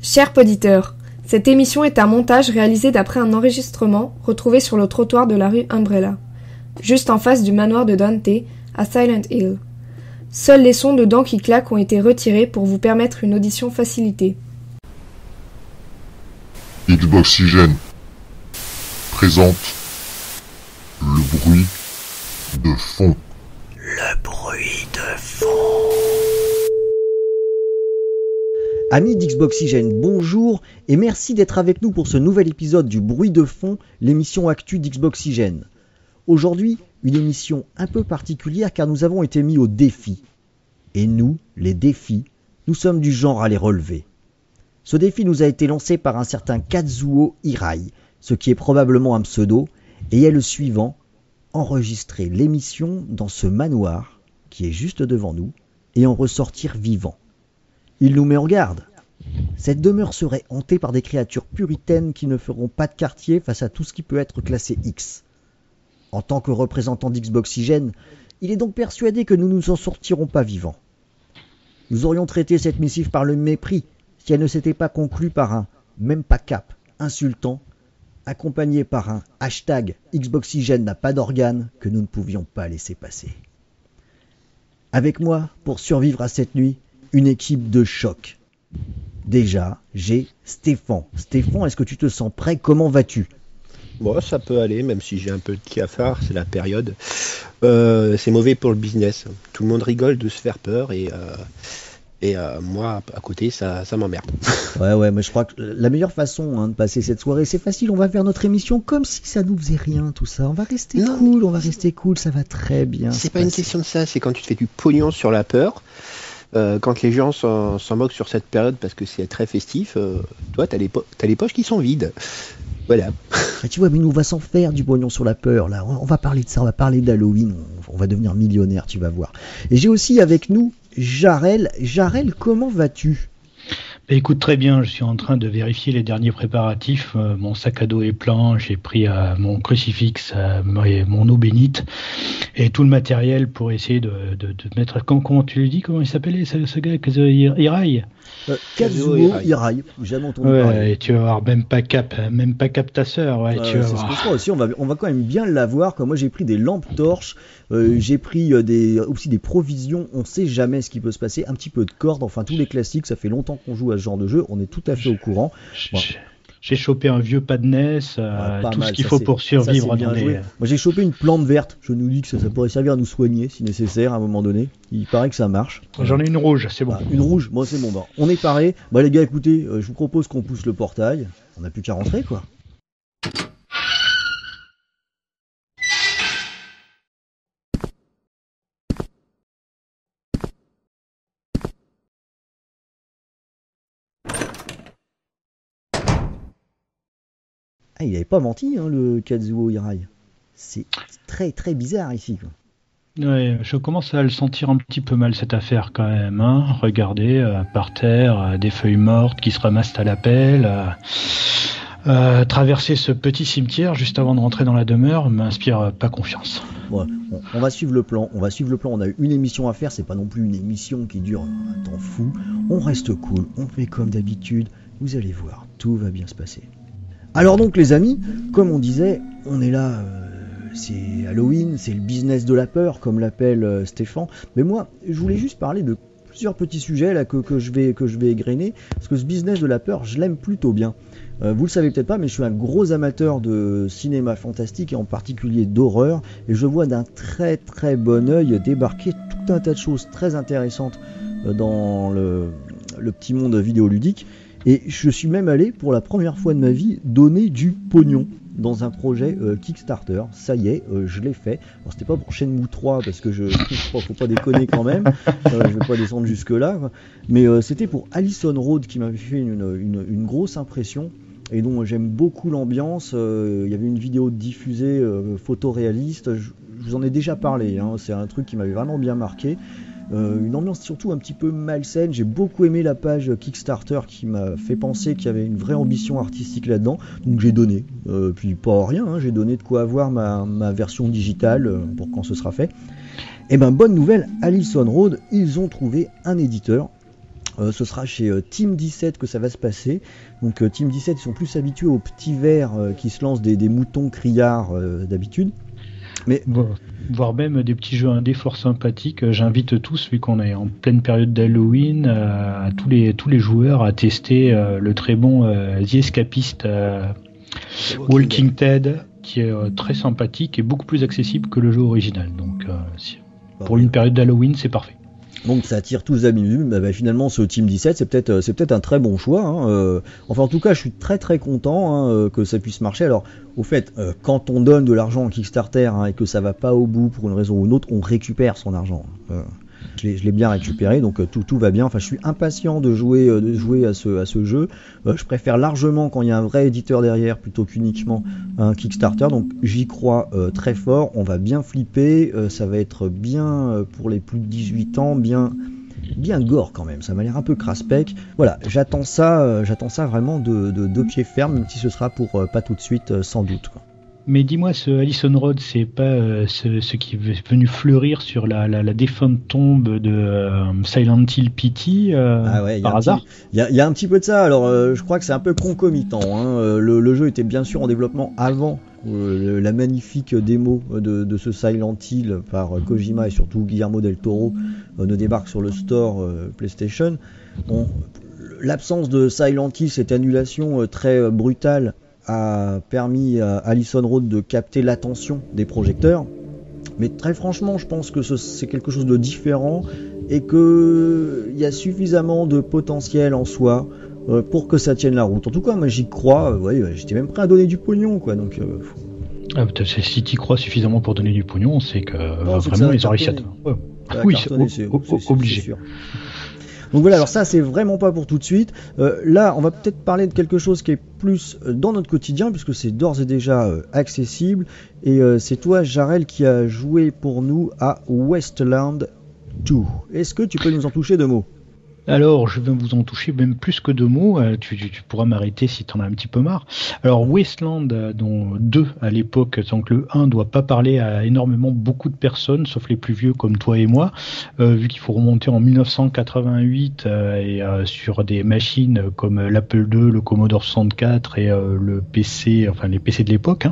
Chers auditeurs, cette émission est un montage réalisé d'après un enregistrement retrouvé sur le trottoir de la rue Umbrella, juste en face du manoir de Dante, à Silent Hill. Seuls les sons de dents qui claquent ont été retirés pour vous permettre une audition facilitée. Xboxygène présente le bruit de fond. Le bruit de fond. Amis d'Xboxygène, bonjour et merci d'être avec nous pour ce nouvel épisode du bruit de fond, l'émission actu d'Xboxygène. Aujourd'hui, une émission un peu particulière car nous avons été mis au défi. Et nous, les défis, nous sommes du genre à les relever. Ce défi nous a été lancé par un certain Kazuo Hirai, ce qui est probablement un pseudo, et est le suivant: enregistrer l'émission dans ce manoir qui est juste devant nous et en ressortir vivant. Il nous met en garde. Cette demeure serait hantée par des créatures puritaines qui ne feront pas de quartier face à tout ce qui peut être classé X. En tant que représentant d'Xboxygène, il est donc persuadé que nous ne nous en sortirons pas vivants. Nous aurions traité cette missive par le mépris si elle ne s'était pas conclue par un « même pas cap » insultant, accompagné par un hashtag Xboxygène n'a pas d'organes que nous ne pouvions pas laisser passer. Avec moi, pour survivre à cette nuit, une équipe de choc. Déjà, j'ai Stéphane. Stéphane, est-ce que tu te sens prêt? Comment vas-tu? Bon, ça peut aller, même si j'ai un peu de cafard, c'est la période. C'est mauvais pour le business. Tout le monde rigole de se faire peur et moi, à côté, ça m'emmerde. Ouais, mais je crois que la meilleure façon de passer cette soirée, c'est facile, on va faire notre émission comme si ça nous faisait rien, tout ça. On va rester cool, ça va très bien. C'est pas une question de ça, c'est quand tu te fais du pognon sur la peur. Quand les gens s'en moquent sur cette période parce que c'est très festif, toi, t'as les poches qui sont vides. Voilà. Et tu vois, mais nous, on va s'en faire du pognon sur la peur, là. On va parler de ça, on va parler d'Halloween, on va devenir millionnaire, tu vas voir. Et j'ai aussi avec nous Jarel. Jarel, comment vas-tu? Écoute, très bien, je suis en train de vérifier les derniers préparatifs. Mon sac à dos est plein, j'ai pris mon crucifix, mon eau bénite et tout le matériel pour essayer de mettre... Comment tu le dis? Comment il s'appelait ce gars? Kazuo Hirai? Kazuo Hirai, jamais entendu parler. Et tu vas voir, même pas cap ta sœur. Ouais, tu vas c'est voir. ce que je crois aussi, on va quand même bien l'avoir. Moi j'ai pris des lampes torches, j'ai pris aussi des provisions, on sait jamais ce qui peut se passer, un petit peu de corde, enfin tous les classiques, ça fait longtemps qu'on joue à ce genre de jeu, on est tout à fait au courant. J'ai chopé un vieux pas de NES, tout ce qu'il faut pour survivre. Moi j'ai chopé une plante verte, je nous dis que ça pourrait servir à nous soigner si nécessaire à un moment donné, il paraît que ça marche. J'en ai une rouge, c'est bon. Une rouge, bon c'est bon, on est paré. Les gars, écoutez, je vous propose qu'on pousse le portail, on n'a plus qu'à rentrer quoi. Il n'avait pas menti, le Kazuo Hirai. C'est très très bizarre ici, quoi. Ouais, je commence à le sentir un petit peu mal cette affaire quand même. Regardez, par terre, des feuilles mortes qui se ramassent à la pelle. Traverser ce petit cimetière juste avant de rentrer dans la demeure m'inspire pas confiance. Ouais, on va suivre le plan. On a une émission à faire, c'est pas non plus une émission qui dure un temps fou. On reste cool, on fait comme d'habitude. Vous allez voir, tout va bien se passer. Alors donc les amis, comme on disait, on est là, c'est Halloween, c'est le business de la peur, comme l'appelle Stéphane. Mais moi, je voulais juste parler de plusieurs petits sujets là que je vais égrener, parce que ce business de la peur, je l'aime plutôt bien. Vous le savez peut-être pas, mais je suis un gros amateur de cinéma fantastique et en particulier d'horreur, et je vois d'un très très bon œil débarquer tout un tas de choses très intéressantes dans le petit monde vidéoludique. Et je suis même allé, pour la première fois de ma vie, donner du pognon dans un projet Kickstarter. Ça y est, je l'ai fait. Alors c'était pas pour Shenmue 3, parce que faut pas déconner quand même. Je vais pas descendre jusque là. Mais c'était pour Allison Road qui m'avait fait une grosse impression et dont j'aime beaucoup l'ambiance. Il y avait une vidéo diffusée photoréaliste. Je vous en ai déjà parlé. C'est un truc qui m'avait vraiment bien marqué. Une ambiance surtout un petit peu malsaine. J'ai beaucoup aimé la page Kickstarter qui m'a fait penser qu'il y avait une vraie ambition artistique là-dedans, donc j'ai donné, puis pas rien, j'ai donné de quoi avoir ma version digitale pour quand ce sera fait. Et bonne nouvelle, Allison Road, ils ont trouvé un éditeur Ce sera chez Team 17 que ça va se passer. Donc Team 17, ils sont plus habitués aux petits vers qui se lancent des moutons criards d'habitude. Mais voire même des petits jeux indés fort sympathiques. J'invite tous, vu qu'on est en pleine période d'Halloween, à tous les joueurs à tester le très bon The Escapist Walking Dead, qui est très sympathique et beaucoup plus accessible que le jeu original. Donc pour une période d'Halloween, c'est parfait. Donc ça attire tous les amis. Finalement, ce Team 17, c'est peut-être un très bon choix. Enfin, en tout cas, je suis très très content que ça puisse marcher. Alors, au fait, quand on donne de l'argent en Kickstarter et que ça va pas au bout pour une raison ou une autre, on récupère son argent. Je l'ai bien récupéré, donc tout va bien. Enfin, je suis impatient de jouer à ce jeu. Je préfère largement quand il y a un vrai éditeur derrière plutôt qu'uniquement un Kickstarter. Donc j'y crois très fort. On va bien flipper. Ça va être bien pour les plus de 18 ans, bien gore quand même. Ça m'a l'air un peu crasse-pec. Voilà, j'attends ça vraiment de deux pieds fermes, même si ce sera pour pas tout de suite, sans doute, quoi. Mais dis-moi, ce Allison Road, c'est pas ce qui est venu fleurir sur la défunte tombe de Silent Hill PT par hasard? Il y a un petit peu de ça. Alors, je crois que c'est un peu concomitant. Le jeu était bien sûr en développement avant la magnifique démo de ce Silent Hill par Kojima et surtout Guillermo del Toro ne débarque sur le store PlayStation. Bon, l'absence de Silent Hill, cette annulation très brutale, a permis à Allison Road de capter l'attention des projecteurs, mais très franchement je pense que c'est quelque chose de différent et qu'il y a suffisamment de potentiel en soi pour que ça tienne la route. En tout cas moi j'y crois, j'étais même prêt à donner du pognon, quoi. Donc si tu y crois suffisamment pour donner du pognon, c'est que vraiment ils ont réussi à oui, c'est obligé. C'est sûr. Donc voilà, alors ça c'est vraiment pas pour tout de suite. Là on va peut-être parler de quelque chose qui est plus dans notre quotidien puisque c'est d'ores et déjà accessible. Et c'est toi Jarel qui a joué pour nous à Wasteland 2. Est-ce que tu peux nous en toucher 2 mots ? Alors, je vais vous en toucher même plus que 2 mots. Tu pourras m'arrêter si t'en as un petit peu marre. Alors, Wasteland, dont 2 à l'époque, donc le 1 doit pas parler à énormément beaucoup de personnes, sauf les plus vieux comme toi et moi, vu qu'il faut remonter en 1988 et sur des machines comme l'Apple II, le Commodore 64 et le PC, enfin les PC de l'époque.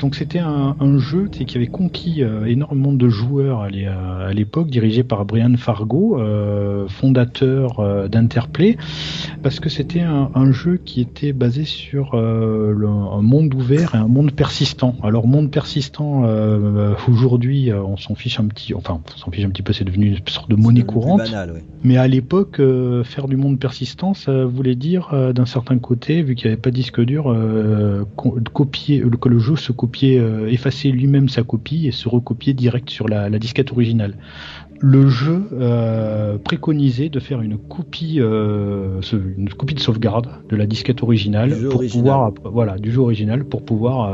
Donc, c'était un jeu qui avait conquis énormément de joueurs à l'époque, dirigé par Brian Fargo, fondateur d'Interplay, parce que c'était un jeu qui était basé sur un monde ouvert et un monde persistant. Alors monde persistant, aujourd'hui on s'en fiche un petit peu, c'est devenu une sorte de monnaie courante. Banal, ouais. Mais à l'époque, faire du monde persistant, ça voulait dire d'un certain côté, vu qu'il n'y avait pas de disque dur, que le jeu se copiait, effacer lui-même sa copie et se recopier direct sur la disquette originale. Le jeu préconisait de faire une copie de sauvegarde de la disquette originale du jeu original pour pouvoir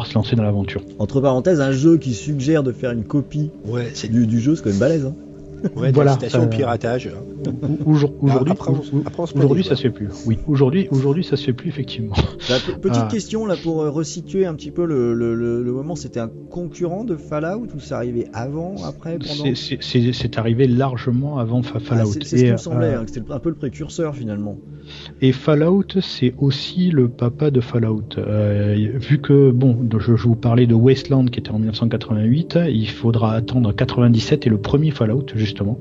se lancer dans l'aventure. Entre parenthèses, un jeu qui suggère de faire une copie du jeu, c'est quand même balèze, hein. Ouais, voilà, station piratage. Aujourd'hui, ça se fait plus. Oui, aujourd'hui, ça se fait plus effectivement. Petite question là pour resituer un petit peu le moment. C'était un concurrent de Fallout ou ça arrivait avant, après, pendant ? C'est arrivé largement avant Fallout. C'est ce qui me semblait, que c'était un peu le précurseur finalement. Et Fallout, c'est aussi le papa de Fallout. Vu que je vous parlais de Wasteland qui était en 1988, il faudra attendre 97 et le premier Fallout justement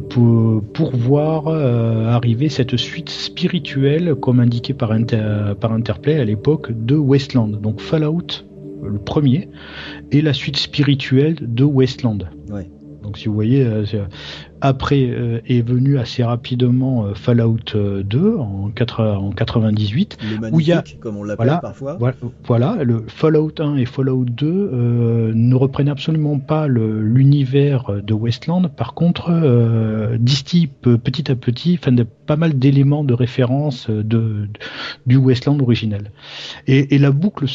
pour voir arriver cette suite spirituelle comme indiqué par Interplay à l'époque de Wasteland. Donc Fallout le premier et la suite spirituelle de Wasteland. Ouais. Donc si vous voyez, après est venu assez rapidement Fallout 2 en 98, le magnifique, où il y a, comme on l'appelle parfois. Voilà, le Fallout 1 et Fallout 2 ne reprennent absolument pas l'univers de Wasteland. Par contre, distillent petit à petit, pas mal d'éléments de référence du Wasteland original. Et la boucle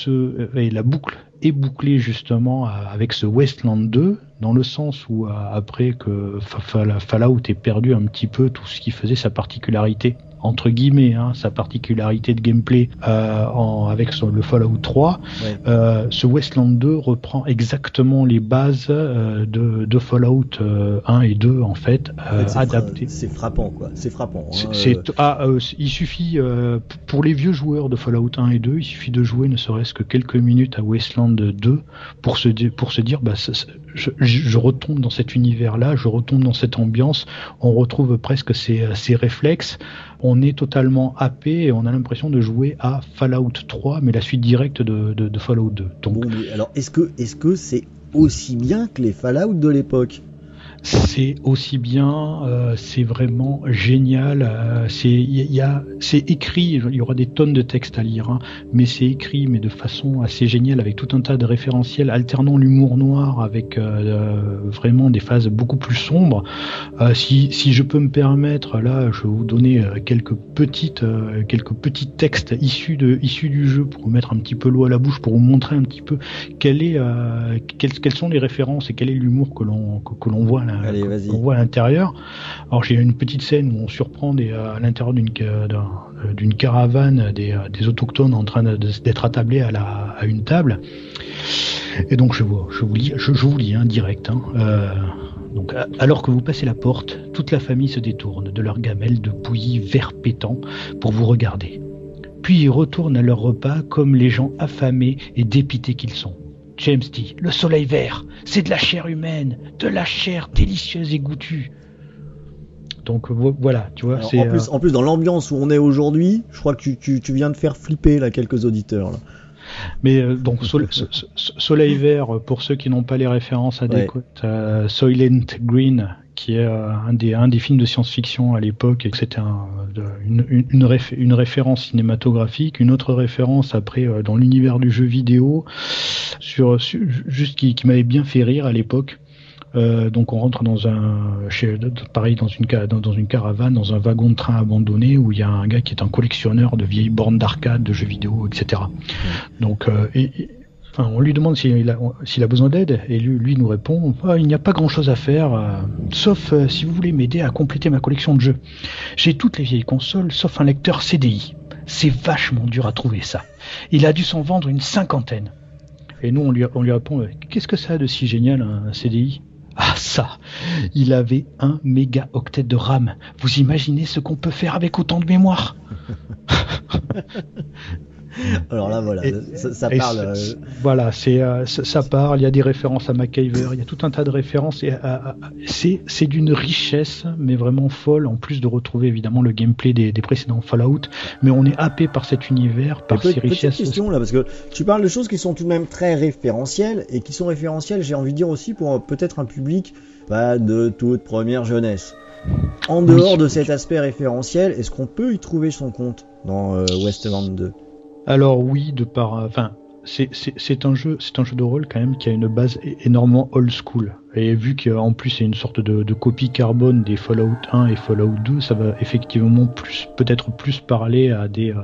est bouclée justement avec ce Wasteland 2, dans le sens où après que Fallout ait perdu un petit peu tout ce qui faisait sa particularité entre guillemets, sa particularité de gameplay avec le Fallout 3, ce Wasteland 2 reprend exactement les bases de Fallout 1 et 2 en fait adaptées. C'est frappant quoi, c'est frappant. Il suffit pour les vieux joueurs de Fallout 1 et 2, il suffit de jouer ne serait-ce que quelques minutes à Wasteland 2 pour se dire je retombe dans cet univers-là, je retombe dans cette ambiance, on retrouve presque ces réflexes, on est totalement happé et on a l'impression de jouer à Fallout 3, mais la suite directe de Fallout 2. Donc, bon, mais alors est-ce que c'est aussi bien que les Fallout de l'époque ? C'est aussi bien, c'est vraiment génial. C'est écrit, il y aura des tonnes de textes à lire, mais c'est écrit, mais de façon assez géniale, avec tout un tas de référentiels, alternant l'humour noir avec vraiment des phases beaucoup plus sombres. Si je peux me permettre, là, je vais vous donner quelques petits textes issus du jeu pour vous mettre un petit peu l'eau à la bouche, pour vous montrer un petit peu quelles sont les références et quel est l'humour que l'on voit. Allez, vas-y. On voit à l'intérieur. Alors j'ai une petite scène où on surprend à l'intérieur d'une caravane des autochtones en train d'être attablés à une table. Et donc je vous lis direct. Donc, alors que vous passez la porte, toute la famille se détourne de leur gamelle de bouillie vert pétant pour vous regarder. Puis ils retournent à leur repas comme les gens affamés et dépités qu'ils sont. James dit, le soleil vert, c'est de la chair humaine, de la chair délicieuse et goûtue. Donc voilà, tu vois. Alors, c'est, en plus, dans l'ambiance où on est aujourd'hui, je crois que tu viens de faire flipper là, quelques auditeurs. Là. Mais donc Soleil vert, pour ceux qui n'ont pas les références adéquates, Soylent Green, qui est un des films de science-fiction à l'époque, et que c'était une référence cinématographique, une autre référence après dans l'univers du jeu vidéo, juste qui m'avait bien fait rire à l'époque. Donc on rentre dans une caravane, dans un wagon de train abandonné où il y a un gars qui est un collectionneur de vieilles bornes d'arcade, de jeux vidéo, etc. Donc on lui demande s'il a besoin d'aide et lui nous répond il n'y a pas grand chose à faire sauf si vous voulez m'aider à compléter ma collection de jeux. J'ai toutes les vieilles consoles sauf un lecteur CDI. C'est vachement dur à trouver ça. Il a dû s'en vendre une 50aine. Et nous on lui répond qu'est-ce que ça a de si génial un CDI? Ah ça, il avait 1 mégaoctet de RAM. Vous imaginez ce qu'on peut faire avec autant de mémoire? Alors là, voilà, ça parle. Voilà, ça parle. Il y a des références à MacGyver. Il y a tout un tas de références. Et c'est d'une richesse, mais vraiment folle. En plus de retrouver évidemment le gameplay des précédents Fallout, mais on est happé par cet univers, par ces richesses. Petite question là, parce que tu parles de choses qui sont tout de même très référentielles et qui sont référentielles, j'ai envie de dire aussi pour peut-être un public de toute première jeunesse. En dehors de cet aspect référentiel, est-ce qu'on peut y trouver son compte dans Wasteland 2? Alors oui, c'est un jeu de rôle quand même qui a une base énormément old school. Et vu qu'en plus c'est une sorte de copie carbone des Fallout 1 et Fallout 2, ça va effectivement peut-être plus parler à des,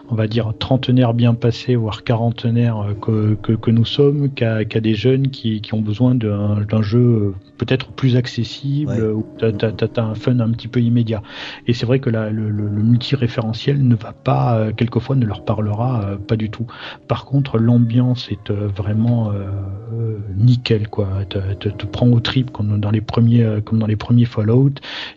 on va dire, trentenaires bien passés, voire quarantenaires que nous sommes, qu'à des jeunes qui ont besoin d'un jeu peut-être plus accessible, où t'as un fun un petit peu immédiat. Et c'est vrai que le multi-référentiel ne va pas, quelquefois ne leur parlera pas du tout. Par contre, l'ambiance est vraiment nickel, quoi. Te prend au trip comme dans les premiers Fallout.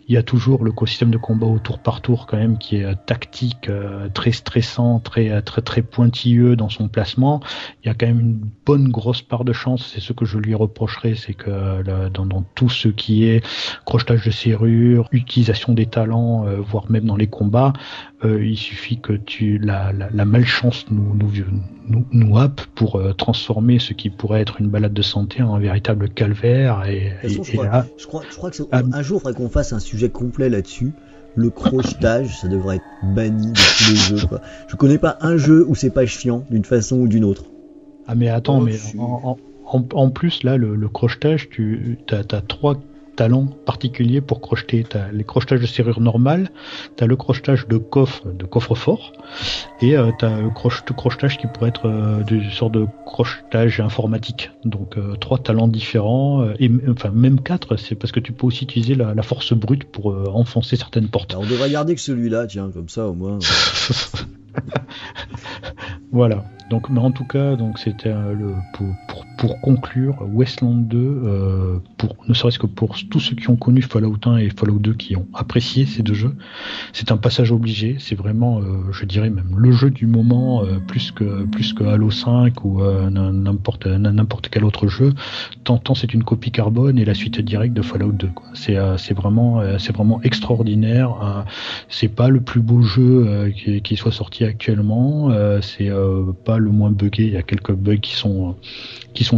Il y a toujours le système de combat au tour par tour quand même qui est tactique, très stressant, très pointilleux dans son placement. Il y a quand même une bonne grosse part de chance. C'est ce que je lui reprocherais, c'est que dans tout ce qui est crochetage de serrure, utilisation des talents, voire même dans les combats, il suffit que la malchance nous happe pour transformer ce qui pourrait être une balade de santé en un véritable calvaire. Je crois que un jour il faudrait qu'on fasse un sujet complet là-dessus. Le crochetage, ça devrait être banni de tous les jeux, quoi. Je connais pas un jeu où c'est pas chiant d'une façon ou d'une autre. Ah mais attends, en plus là le crochetage, t'as talents particuliers pour crocheter. Tu as les crochetages de serrure normale, tu as le crochetage de coffre-fort, et tu as le crochetage qui pourrait être une sorte de crochetage informatique. Donc 3 talents différents, et enfin même 4, c'est parce que tu peux aussi utiliser la force brute pour enfoncer certaines portes. Alors, on devrait garder que celui-là, tiens, comme ça au moins. Voilà. Donc, mais en tout cas, donc c'était pour conclure, Wasteland 2, ne serait-ce que pour tous ceux qui ont connu Fallout 1 et Fallout 2 qui ont apprécié ces 2 jeux, c'est un passage obligé. C'est vraiment, je dirais même le jeu du moment, plus que Halo 5 ou n'importe quel autre jeu. Tant c'est une copie carbone et la suite directe de Fallout 2. Quoi. C'est vraiment extraordinaire. C'est pas le plus beau jeu qui soit sorti actuellement. C'est pas le moins buggé. Il y a quelques bugs qui sont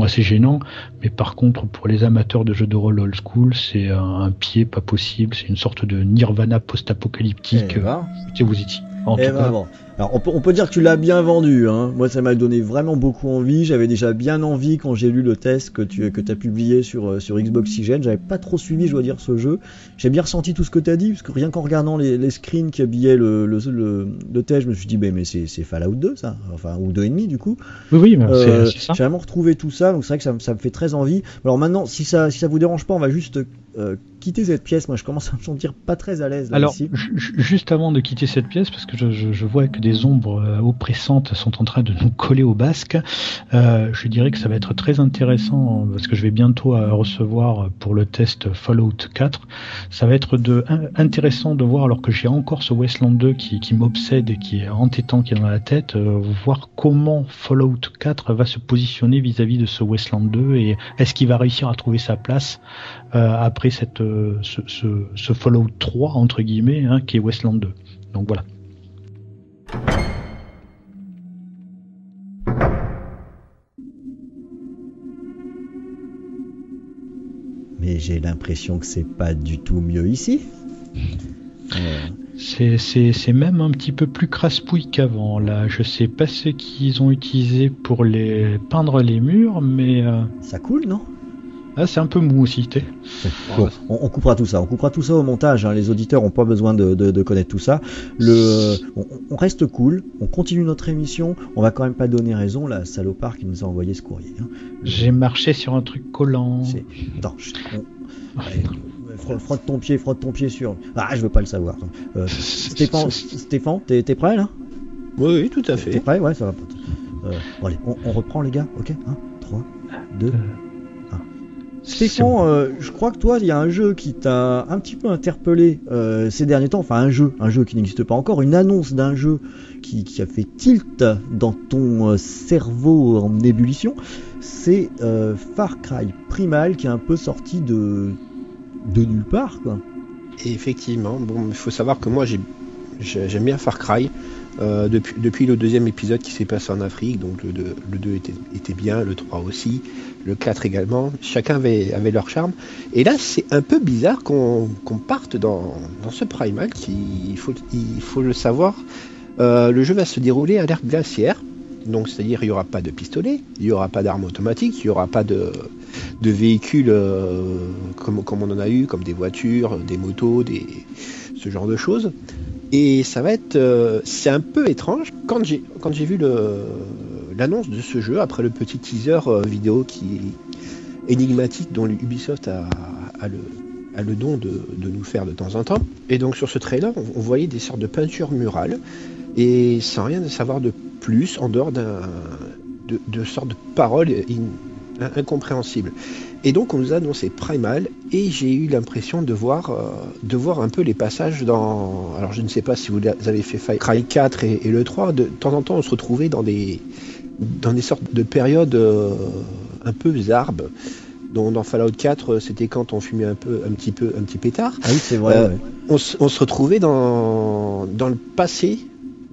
assez gênants, mais par contre pour les amateurs de jeux de rôle old school, c'est un pied pas possible. C'est une sorte de nirvana post-apocalyptique. Vous y en tout cas. Bon. Alors on peut dire que tu l'as bien vendu, hein. Moi ça m'a donné vraiment beaucoup envie. J'avais déjà bien envie quand j'ai lu le test que tu as publié sur Xbox Oxygen. J'avais pas trop suivi, je dois dire, ce jeu. J'ai bien ressenti tout ce que tu as dit, parce que rien qu'en regardant les screens qui habillaient le test, je me suis dit mais c'est Fallout 2 ça, enfin ou 2,5 du coup. Oui, c'est ça. J'ai vraiment retrouvé tout ça, donc c'est vrai que ça me fait très envie. Alors maintenant, si ça vous dérange pas, on va juste quitter cette pièce. Moi je commence à me sentir pas très à l'aise là. Alors ici. Juste avant de quitter cette pièce, parce que je vois que des ombres oppressantes sont en train de nous coller au basque, je dirais que ça va être très intéressant, parce que je vais bientôt recevoir pour le test Fallout 4, ça va être intéressant de voir, alors que j'ai encore ce Wasteland 2 qui m'obsède et qui est entêtant, qui est dans la tête, voir comment Fallout 4 va se positionner vis-à-vis de ce Wasteland 2, et est-ce qu'il va réussir à trouver sa place après ce Fallout 3 entre guillemets, hein, qui est Wasteland 2. Donc voilà. Mais j'ai l'impression que c'est pas du tout mieux ici. C'est même un petit peu plus crasse-pouille qu'avant. Là, je sais pas ce qu'ils ont utilisé pour peindre les murs, mais ça coule, non? Ah, c'est un peu mou aussi, t'es. Bon, on coupera tout ça. On coupera tout ça au montage. Hein. Les auditeurs n'ont pas besoin de connaître tout ça. On reste cool. On continue notre émission. On va quand même pas donner raison la salopard qui nous a envoyé ce courrier. Hein. J'ai marché sur un truc collant. Attends, frotte ton pied sur. Ah, je veux pas le savoir. Stéphane, t'es prêt là? Oui, tout à fait. T'es prêt? Ouais, ça va pas. Bon, allez, on reprend les gars. Ok, 1, 3, 2. Stéphane, je crois que toi, il y a un jeu qui t'a un petit peu interpellé ces derniers temps, enfin un jeu qui n'existe pas encore, une annonce d'un jeu qui a fait tilt dans ton cerveau en ébullition, c'est Far Cry Primal qui est un peu sorti de nulle part, quoi. Et effectivement, bon, il faut savoir que moi j'aime bien Far Cry. Depuis le 2e épisode qui s'est passé en Afrique, donc le 2 était bien, le 3 aussi, le 4 également, chacun avait leur charme. Et là, c'est un peu bizarre qu'on parte dans ce Primal, il faut le savoir. Le jeu va se dérouler à l'ère glaciaire, donc c'est-à-dire il n'y aura pas de pistolet, il n'y aura pas d'armes automatiques, il n'y aura pas de véhicules comme on en a eu, comme des voitures, des motos, ce genre de choses. Et ça va être, c'est un peu étrange quand j'ai vu l'annonce de ce jeu après le petit teaser vidéo qui est énigmatique dont Ubisoft a le don de nous faire de temps en temps. Et donc sur ce trailer, on voyait des sortes de peintures murales et sans rien savoir de plus en dehors de sortes de paroles incompréhensibles. Et donc on nous a annoncé Primal et j'ai eu l'impression de voir un peu les passages dans... Alors je ne sais pas si vous avez fait Far Cry 4 et le 3, de temps en temps on se retrouvait dans des sortes de périodes un peu zarbes. Dans Fallout 4, c'était quand on fumait un petit pétard. Ah oui, c'est vrai. Ouais. On se retrouvait dans le passé,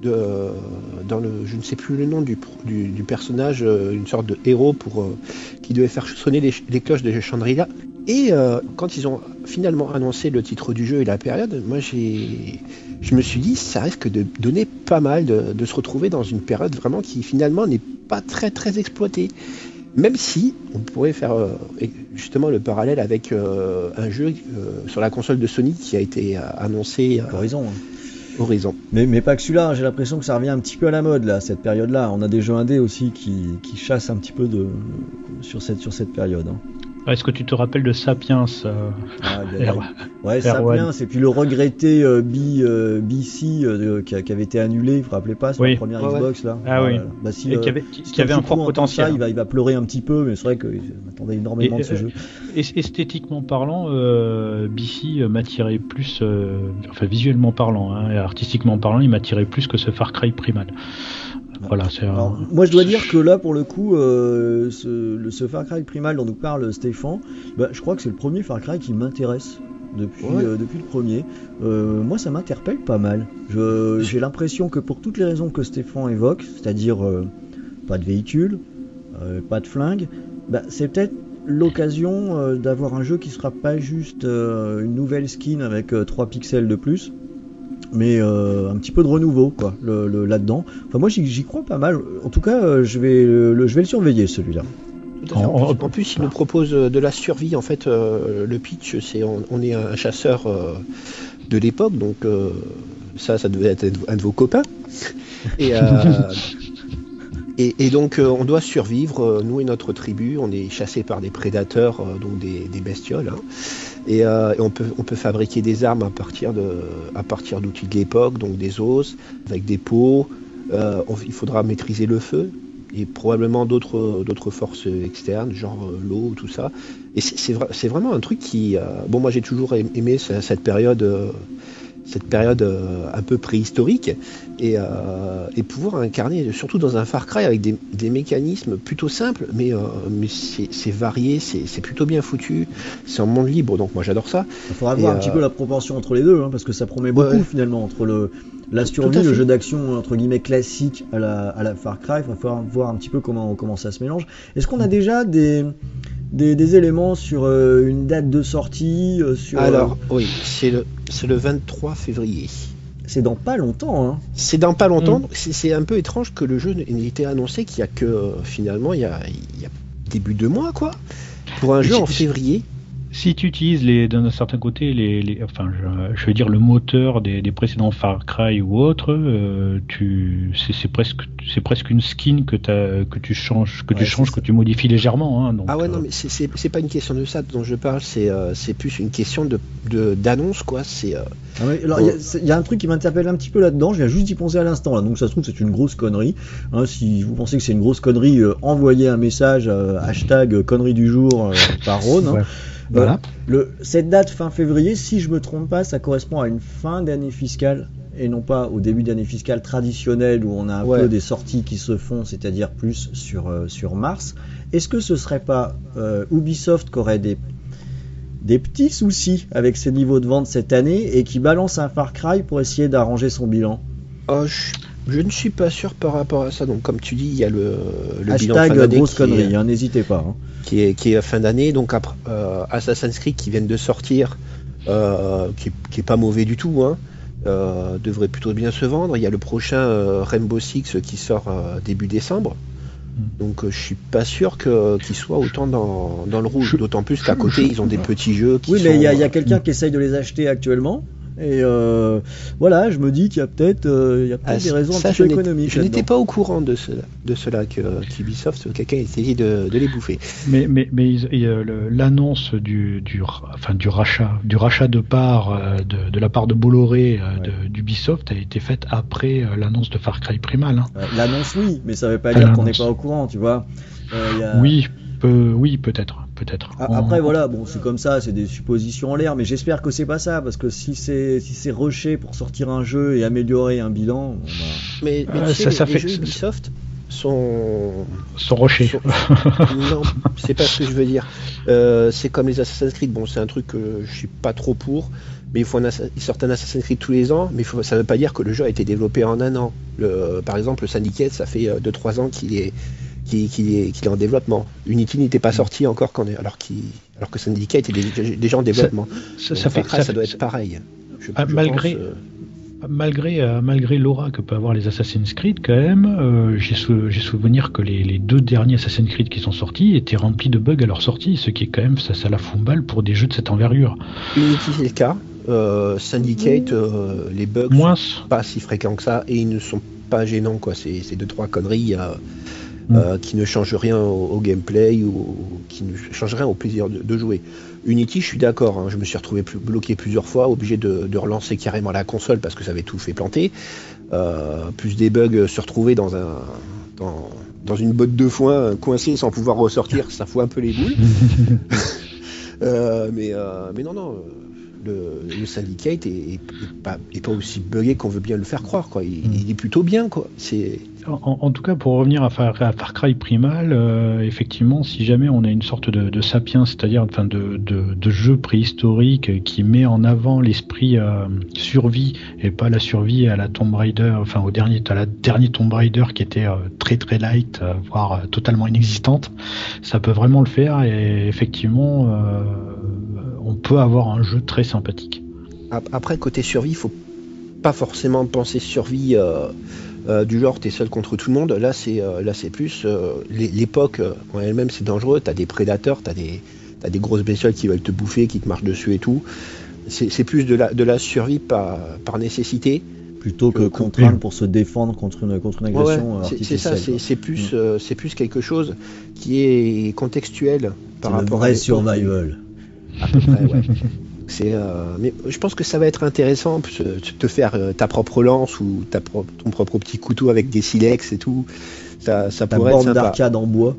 je ne sais plus le nom du personnage, une sorte de héros qui devait faire sonner les cloches de Chandrila. Et quand ils ont finalement annoncé le titre du jeu et la période, moi je me suis dit ça risque de donner pas mal de se retrouver dans une période vraiment qui finalement n'est pas très très exploitée. Même si on pourrait faire justement le parallèle avec un jeu sur la console de Sony qui a été annoncé. Horizon. Horizon. Mais pas que celui-là, j'ai l'impression que ça revient un petit peu à la mode là, cette période-là. On a des jeux indés aussi qui chassent un petit peu sur cette période. Hein. Est-ce que tu te rappelles de Sapiens Ouais, Sapiens, et puis le regretté BC qui avait été annulé, vous vous rappelez pas, sur la première Xbox là. Ah oui. Bah, si, qui avait un fort potentiel. Ça, il va pleurer un petit peu, mais c'est vrai que m'attendait énormément de ce jeu. Esthétiquement parlant, BC m'attirait plus, visuellement parlant, hein, et artistiquement parlant, il m'attirait plus que ce Far Cry Primal. Voilà, alors, moi je dois dire que là pour le coup ce Far Cry Primal dont nous parle Stéphane, je crois que c'est le premier Far Cry qui m'intéresse depuis le premier. Moi ça m'interpelle pas mal. J'ai l'impression que pour toutes les raisons que Stéphane évoque, c'est-à-dire pas de véhicule, pas de flingue, c'est peut-être l'occasion d'avoir un jeu qui sera pas juste une nouvelle skin avec 3 pixels de plus, mais un petit peu de renouveau quoi, là-dedans. Enfin moi j'y crois pas mal. En tout cas je vais le surveiller celui-là. En plus il nous propose de la survie en fait. Le pitch c'est on est un chasseur de l'époque, donc ça devait être un de vos copains et donc on doit survivre, nous et notre tribu. On est chassés par des prédateurs, donc des bestioles, hein. Et on peut fabriquer des armes à partir d'outils de l'époque, donc des os, avec des pots. Il faudra maîtriser le feu et probablement d'autres forces externes, genre l'eau, tout ça. Et c'est vraiment un truc qui... moi j'ai toujours aimé cette période un peu préhistorique et pouvoir incarner, surtout dans un Far Cry avec des mécanismes plutôt simples, mais c'est varié, c'est plutôt bien foutu, c'est en monde libre, donc moi j'adore ça. Il faudra voir un petit peu la proportion entre les deux, hein, parce que ça promet beaucoup finalement entre la survie, le jeu d'action entre guillemets classique à la Far Cry. Il va falloir voir un petit peu comment ça se mélange. Est-ce qu'on a déjà des éléments sur une date de sortie Alors oui, c'est le 23 février. C'est dans pas longtemps, hein. C'est dans pas longtemps. C'est un peu étrange que le jeu n'ait été annoncé qu'il y a que finalement il y a début de mois quoi. Pour un jeu en février. Si tu utilises d'un certain côté je veux dire le moteur des précédents Far Cry ou autre, c'est presque une skin que tu changes, que tu modifies légèrement, hein, donc, non mais c'est pas une question de ça dont je parle, c'est plus une question d'annonce quoi. Il y a un truc qui m'interpelle un petit peu là-dedans. Je viens juste d'y penser à l'instant là, donc ça se trouve c'est une grosse connerie, hein. Si vous pensez que c'est une grosse connerie, envoyez un message hashtag connerie du jour par Rhône, hein. Voilà. Cette date fin février, si je me trompe pas, ça correspond à une fin d'année fiscale et non pas au début d'année fiscale traditionnelle où on a un peu des sorties qui se font, c'est-à-dire plus sur mars. Est-ce que ce serait pas Ubisoft qui aurait des petits soucis avec ses niveaux de vente cette année et qui balance un Far Cry pour essayer d'arranger son bilan? Je ne suis pas sûr par rapport à ça. Donc comme tu dis, il y a le hashtag bilan fin d'année grosse connerie, n'hésitez pas. Hein. Qui est à fin d'année. Donc après Assassin's Creed qui viennent de sortir, qui est pas mauvais du tout, hein, devrait plutôt bien se vendre. Il y a le prochain Rainbow Six qui sort début décembre. Donc je suis pas sûr qu'ils soient autant dans le rouge. D'autant plus qu'à côté ils ont des petits jeux qui mais il y a quelqu'un qui essaye de les acheter actuellement. Et voilà, je me dis qu'il y a peut-être des raisons un peu économiques. Je n'étais pas au courant de cela qu'Ubisoft, quelqu'un essayait de les bouffer. Mais l'annonce du rachat de parts de la part de Bolloré d'Ubisoft a été faite après l'annonce de Far Cry Primal. Hein. L'annonce oui, mais ça veut pas dire qu'on n'est pas au courant, tu vois. Oui, peut-être. Après voilà, bon c'est comme ça, c'est des suppositions en l'air, mais j'espère que c'est pas ça, parce que si c'est rushé pour sortir un jeu et améliorer un bilan, mais tu sais, les jeux Ubisoft sont rushés. Non, c'est pas ce que je veux dire. C'est comme les Assassin's Creed. Bon, c'est un truc que je suis pas trop pour, mais ils sortent un Assassin's Creed tous les ans, mais ça veut pas dire que le jeu a été développé en un an. Par exemple, le Syndicate, ça fait 2-3 ans qu'il est en développement. Unity n'était pas sorti encore alors que Syndicate était déjà en développement. Ça doit être pareil. Malgré l'aura que peut avoir les Assassin's Creed, quand même, j'ai souvenir que les 2 derniers Assassin's Creed qui sont sortis étaient remplis de bugs à leur sortie, ce qui est quand même ça la fout balle pour des jeux de cette envergure. Unity c'est le cas. Syndicate, les bugs sont pas si fréquents que ça et ils ne sont pas gênants, quoi. C'est 2-3 conneries qui ne changent rien au gameplay ou qui ne changent rien au plaisir de jouer. Unity, je suis d'accord, hein, je me suis retrouvé bloqué plusieurs fois, obligé de relancer carrément la console parce que ça avait tout fait planter. Plus des bugs se retrouver dans une botte de foin coincée sans pouvoir ressortir, ça fout un peu les boules. Mais non. Le Syndicate est pas aussi buggé qu'on veut bien le faire croire, quoi. Il est plutôt bien, quoi. En tout cas, pour revenir à Far Cry Primal, effectivement, si jamais on a une sorte de sapiens, c'est-à-dire de jeu préhistorique qui met en avant l'esprit survie et pas la survie à la Tomb Raider, enfin à la dernière Tomb Raider qui était très très light, voire totalement inexistante, ça peut vraiment le faire et effectivement on peut avoir un jeu très sympathique. Après, côté survie, il faut pas forcément penser survie du genre t'es seul contre tout le monde. Là c'est plus l'époque en elle-même, c'est dangereux. T'as des prédateurs, t'as des grosses bestioles qui veulent te bouffer, qui te marchent dessus et tout. C'est plus de la survie par nécessité. Plutôt que contraindre pour se défendre contre une agression artificielle. C'est plus quelque chose qui est contextuel par rapport à vrai survival. À peu près, ouais. Mais je pense que ça va être intéressant de te faire ta propre lance ou ton propre petit couteau avec des silex et tout. Ça pourrait être sympa. D'arcade en bois.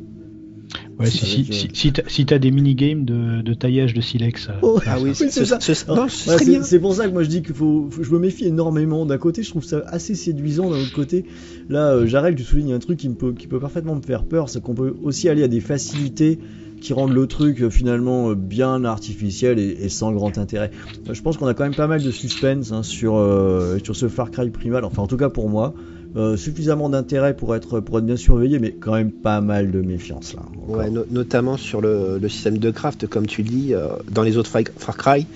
Ouais, si t'as des mini-games de taillage de silex. Oui, c'est ça. C'est pour ça que moi je dis je me méfie énormément. D'un côté, je trouve ça assez séduisant. D'un autre côté, là, Jarel, tu soulignes un truc qui peut parfaitement me faire peur, c'est qu'on peut aussi aller à des facilités qui rendent le truc finalement bien artificiel et sans grand intérêt. Je pense qu'on a quand même pas mal de suspense sur ce Far Cry Primal, enfin en tout cas pour moi. Suffisamment d'intérêt pour être bien surveillé, mais quand même pas mal de méfiance là. Ouais, notamment sur le système de craft, comme tu le dis, dans les autres Far Cry,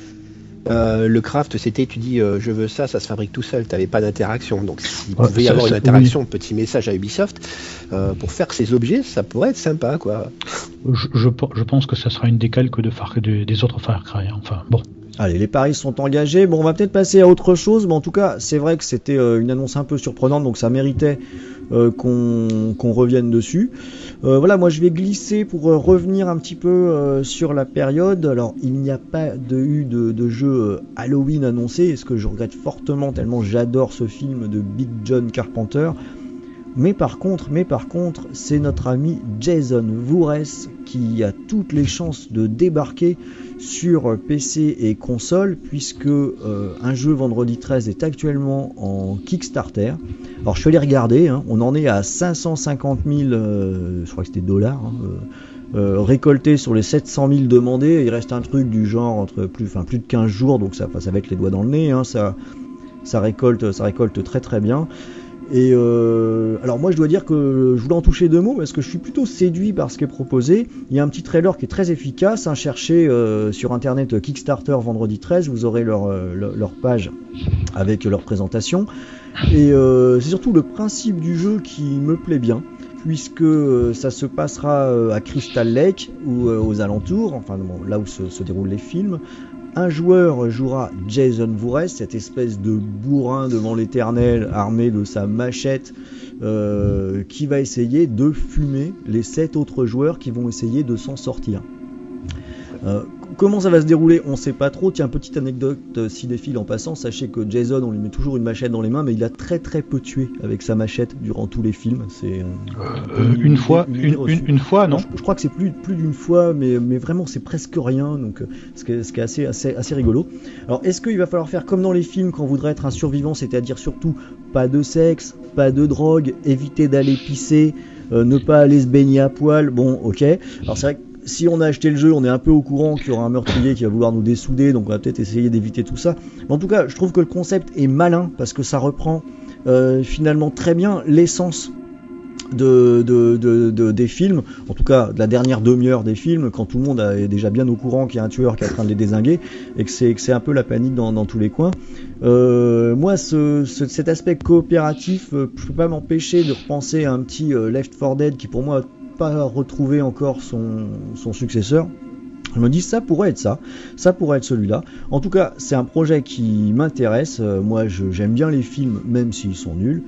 le craft c'était tu dis je veux ça se fabrique tout seul, t'avais pas d'interaction, donc s'il pouvait y avoir une interaction, petit message à Ubisoft pour faire ces objets, ça pourrait être sympa, quoi. Je pense que ça sera une décalque des autres Far Cry, enfin bon. Allez, les paris sont engagés. Bon, on va peut-être passer à autre chose, mais en tout cas, c'est vrai que c'était une annonce un peu surprenante, donc ça méritait qu'on revienne dessus. Voilà, moi je vais glisser pour revenir un petit peu sur la période. Alors, il n'y a pas eu de jeu Halloween annoncé, et ce que je regrette fortement tellement j'adore ce film de Big John Carpenter. Mais par contre, c'est notre ami Jason Voorhees qui a toutes les chances de débarquer sur PC et console, puisque un jeu Vendredi 13 est actuellement en Kickstarter. Alors je suis allé regarder, on en est à 550 000, je crois que c'était dollars, récoltés sur les 700 000 demandés. Il reste un truc du genre entre plus de 15 jours, donc ça va être les doigts dans le nez, ça récolte très très bien. Et alors moi je dois dire que je voulais en toucher 2 mots parce que je suis plutôt séduit par ce qui est proposé. Il y a un petit trailer qui est très efficace, cherchez sur internet Kickstarter Vendredi 13, vous aurez leur page avec leur présentation. Et c'est surtout le principe du jeu qui me plaît bien, puisque ça se passera à Crystal Lake ou aux alentours, enfin là où se déroulent les films. Un joueur jouera Jason Voorhees, cette espèce de bourrin devant l'éternel armé de sa machette qui va essayer de fumer les 7 autres joueurs qui vont essayer de s'en sortir. Comment ça va se dérouler, on sait pas trop. Tiens, petite anecdote cinéphile en passant, sachez que Jason, on lui met toujours une machette dans les mains, mais il a très très peu tué avec sa machette durant tous les films. C'est une fois, non. Je crois que c'est plus d'une fois, mais vraiment c'est presque rien, donc ce qui est assez rigolo. Alors est-ce qu'il va falloir faire comme dans les films quand on voudrait être un survivant, c'est-à-dire surtout pas de sexe, pas de drogue, éviter d'aller pisser, ne pas aller se baigner à poil, bon ok. Alors c'est vrai que si on a acheté le jeu, on est un peu au courant qu'il y aura un meurtrier qui va vouloir nous dessouder, donc on va peut-être essayer d'éviter tout ça. Mais en tout cas, je trouve que le concept est malin parce que ça reprend finalement très bien l'essence des films, en tout cas de la dernière demi-heure des films, quand tout le monde est déjà bien au courant qu'il y a un tueur qui est en train de les dézinguer et que c'est un peu la panique dans tous les coins. Moi, cet aspect coopératif, je peux pas m'empêcher de repenser à un petit Left 4 Dead qui pour moi n'a pas retrouvé encore son successeur. Je me dis ça pourrait être ça pourrait être celui-là. En tout cas, c'est un projet qui m'intéresse. Moi, j'aime bien les films, même s'ils sont nuls.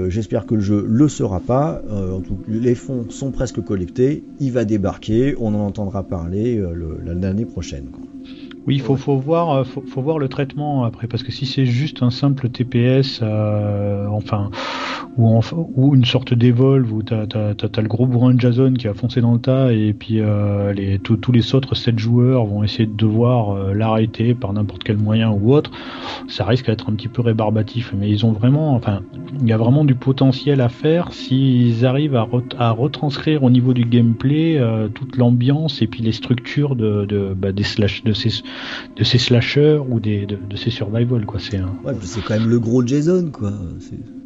J'espère que le jeu le sera pas. En tout, les fonds sont presque collectés. Il va débarquer. On en entendra parler l'année prochaine, quoi. Oui, faut voir le traitement après, parce que si c'est juste un simple TPS, ou une sorte d'Evolve où t'as le gros bourrin de Jason qui a foncé dans le tas, et puis tous les autres 7 joueurs vont essayer de devoir l'arrêter par n'importe quel moyen ou autre, ça risque d'être un petit peu rébarbatif. Mais ils ont vraiment, il y a vraiment du potentiel à faire s'ils arrivent à retranscrire au niveau du gameplay toute l'ambiance et puis les structures de ces slashers ou de ces survival, quoi. Ouais, c'est quand même le gros Jason, quoi.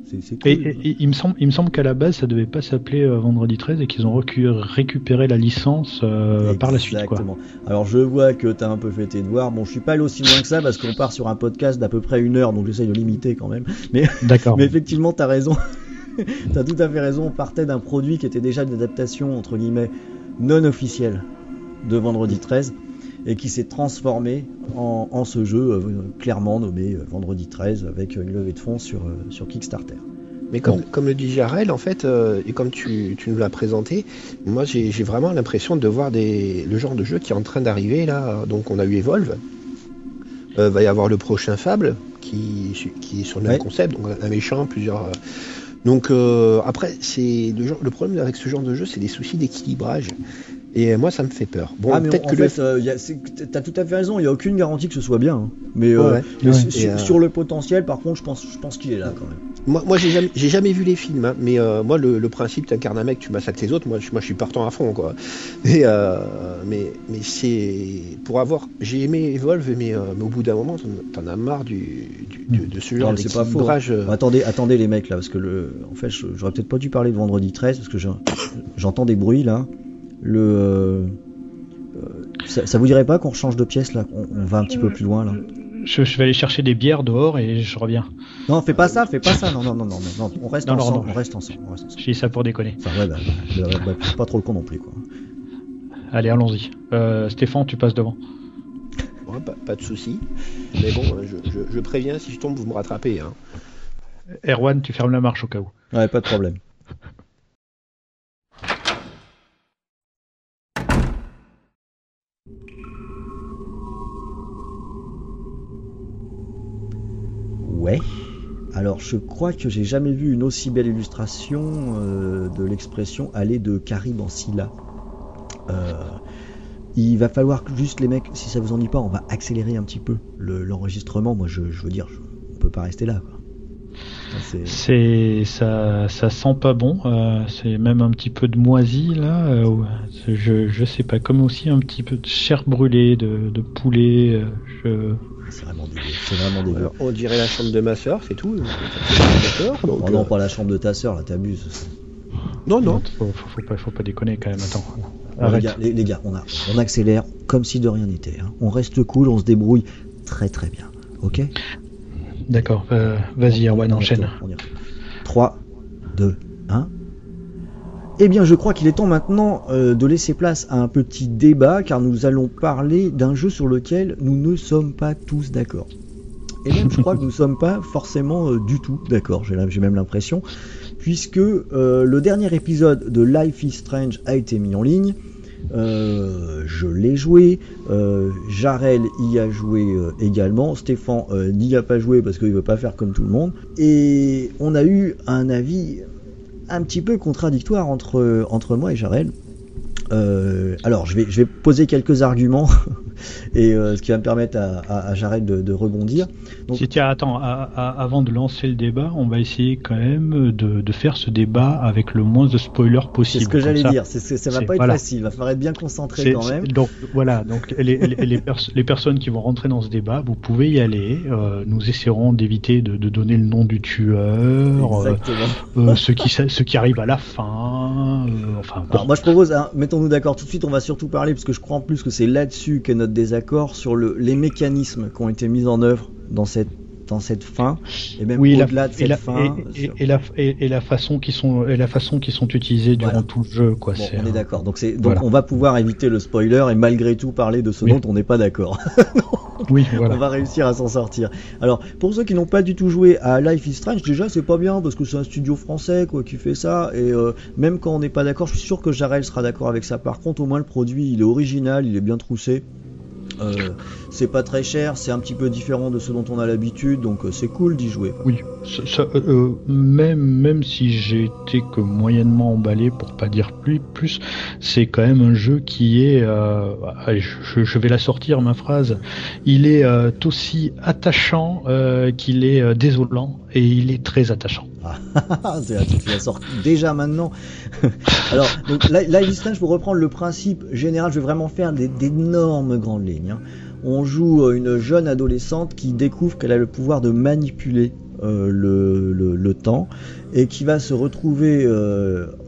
C'est cool. Et il me semble qu'à la base ça devait pas s'appeler Vendredi 13 et qu'ils ont récupéré la licence par la suite, quoi. Exactement. Alors je vois que t'as un peu fait tes devoirs. Bon, je suis pas allé aussi loin que ça parce qu'on part sur un podcast d'à peu près 1 heure, donc j'essaye de limiter quand même. Mais d'accord. Mais effectivement, t'as raison. T'as tout à fait raison. On partait d'un produit qui était déjà une adaptation entre guillemets non officielle de Vendredi 13. Et qui s'est transformé en ce jeu clairement nommé Vendredi 13 avec une levée de fonds sur Kickstarter. Mais comme le dit Jarel, en fait, et comme tu nous l'as présenté, moi j'ai vraiment l'impression de voir le genre de jeu qui est en train d'arriver là. Donc on a eu Evolve, va y avoir le prochain Fable qui est sur le même concept, donc un méchant, plusieurs. Donc après, le problème avec ce genre de jeu, c'est des soucis d'équilibrage. Et moi, ça me fait peur. Bon, mais peut-être t'as tout à fait raison. Il n'y a aucune garantie que ce soit bien. Hein. Mais sur le potentiel, par contre, je pense qu'il est là quand même. Moi, j'ai jamais vu les films. Hein, mais moi, le principe, t'incarnes un mec, tu massacres les autres. Moi, je suis partant à fond, quoi. Mais c'est pour avoir. J'ai aimé Evolve, mais au bout d'un moment, t'en as marre de ce genre d'équilibrage. C'est pas faux. Attendez les mecs là, parce que en fait, j'aurais peut-être pas dû parler de Vendredi 13 parce que j'entends des bruits là. Ça vous dirait pas qu'on change de pièce là, on va un petit peu plus loin là. Je vais aller chercher des bières dehors et je reviens. Non, fais pas ça, non, on reste ensemble, on reste ensemble. Je dis ça pour déconner. Enfin pas trop le con non plus, quoi. Allez, allons-y. Stéphane, tu passes devant. Ouais, pas de souci. Mais bon, je préviens, si je tombe, vous me rattrapez. Hein. Erwan, tu fermes la marche au cas où. Ouais, pas de problème. Ouais. Alors je crois que j'ai jamais vu une aussi belle illustration de l'expression aller de Carib en Scylla. Il va falloir que juste les mecs, si ça vous ennuie pas, on va accélérer un petit peu l'enregistrement. Moi je veux dire, on peut pas rester là, quoi. Ça sent pas bon, c'est même un petit peu de moisi là, je sais pas, comme aussi un petit peu de chair brûlée, de poulet. C'est vraiment dégueu. Alors, on dirait la chambre de ma soeur, c'est tout. D'accord. Donc, non, pas la chambre de ta soeur, là, t'abuses. Non. Faut pas déconner quand même. Attends. Les gars, on accélère comme si de rien n'était. Hein. On reste cool, on se débrouille très très bien. Ok ? D'accord. Vas-y, Erwan, enchaîne. 3, 2, 1. Eh bien, je crois qu'il est temps maintenant de laisser place à un petit débat, car nous allons parler d'un jeu sur lequel nous ne sommes pas tous d'accord. Et même, je crois que nous ne sommes pas forcément du tout d'accord, j'ai même l'impression, puisque le dernier épisode de Life is Strange a été mis en ligne. Je l'ai joué, Jarel y a joué également, Stéphane n'y a pas joué parce qu'il veut pas faire comme tout le monde, et on a eu un avis un petit peu contradictoire entre moi et Jarel. Alors je vais poser quelques arguments et ce qui va me permettre à Jared de rebondir. Donc, tiens, attends, avant de lancer le débat, on va essayer quand même de faire ce débat avec le moins de spoilers possible. C'est ce que j'allais dire, ça va pas être facile, il va falloir être bien concentré quand même. Donc voilà, donc les personnes qui vont rentrer dans ce débat, vous pouvez y aller, nous essaierons d'éviter de donner le nom du tueur, ceux qui arrivent à la fin, enfin bon. Alors moi je propose, mettons-nous d'accord tout de suite, on va surtout parler, parce que je crois en plus que c'est là-dessus qu'est notre désaccord, sur les mécanismes qui ont été mis en œuvre dans cette fin, et même au-delà de cette fin. Et la façon qui sont utilisées durant tout le jeu, quoi. Bon, on est d'accord. Donc on va pouvoir éviter le spoiler et malgré tout parler de ce dont on n'est pas d'accord. Oui, voilà. On va réussir à s'en sortir. Alors, pour ceux qui n'ont pas du tout joué à Life is Strange, déjà c'est pas bien parce que c'est un studio français qui fait ça, et même quand on n'est pas d'accord, je suis sûr que Jarel sera d'accord avec ça. Par contre, au moins le produit, il est original, il est bien troussé. C'est pas très cher, c'est un petit peu différent de ce dont on a l'habitude, donc c'est cool d'y jouer. Oui, même si j'ai été que moyennement emballé, pour pas dire plus, c'est quand même un jeu qui est, je vais la sortir ma phrase, il est aussi attachant qu'il est désolant, et il est très attachant. C'est un truc qui va sortir déjà maintenant. Alors, donc, Life is Strange, pour reprendre le principe général, je vais vraiment faire d'énormes grandes lignes. On joue une jeune adolescente qui découvre qu'elle a le pouvoir de manipuler le temps, et qui va se retrouver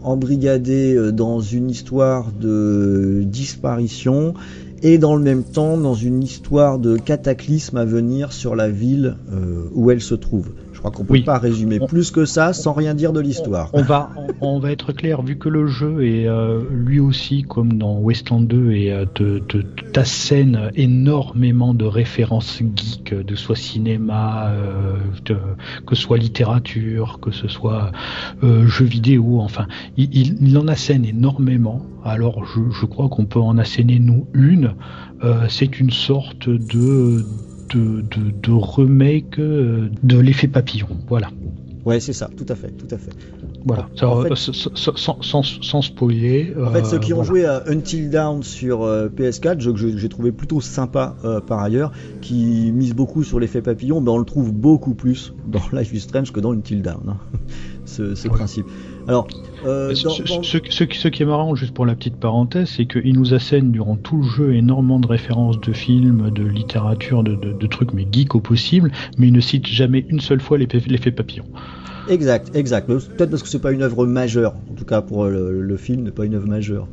embrigadée dans une histoire de disparition, et dans le même temps dans une histoire de cataclysme à venir sur la ville où elle se trouve. Je crois qu'on peut pas résumer plus que ça sans rien dire de l'histoire. On va être clair, vu que le jeu est lui aussi, comme dans Wasteland 2, et t'assène énormément de références geeks, de soit cinéma, que ce soit littérature, que ce soit jeux vidéo, enfin, il en assène énormément. Alors je crois qu'on peut en asséner nous une. C'est une sorte de remake de l'effet papillon, voilà. Ouais, c'est ça, tout à fait. Voilà, sans spoiler. En fait, ceux qui ont joué à Until Dawn sur PS4, jeu que j'ai trouvé plutôt sympa par ailleurs, qui mise beaucoup sur l'effet papillon, on le trouve beaucoup plus dans Life is Strange que dans Until Dawn, ce principe. Alors, ce qui est marrant, juste pour la petite parenthèse, c'est qu'il nous assène durant tout le jeu énormément de références de films, de littérature, de trucs, mais geek au possible, mais il ne cite jamais une seule fois l'effet papillon. Exact. Peut-être parce que c'est pas une œuvre majeure, en tout cas pour le film, n'est pas une œuvre majeure.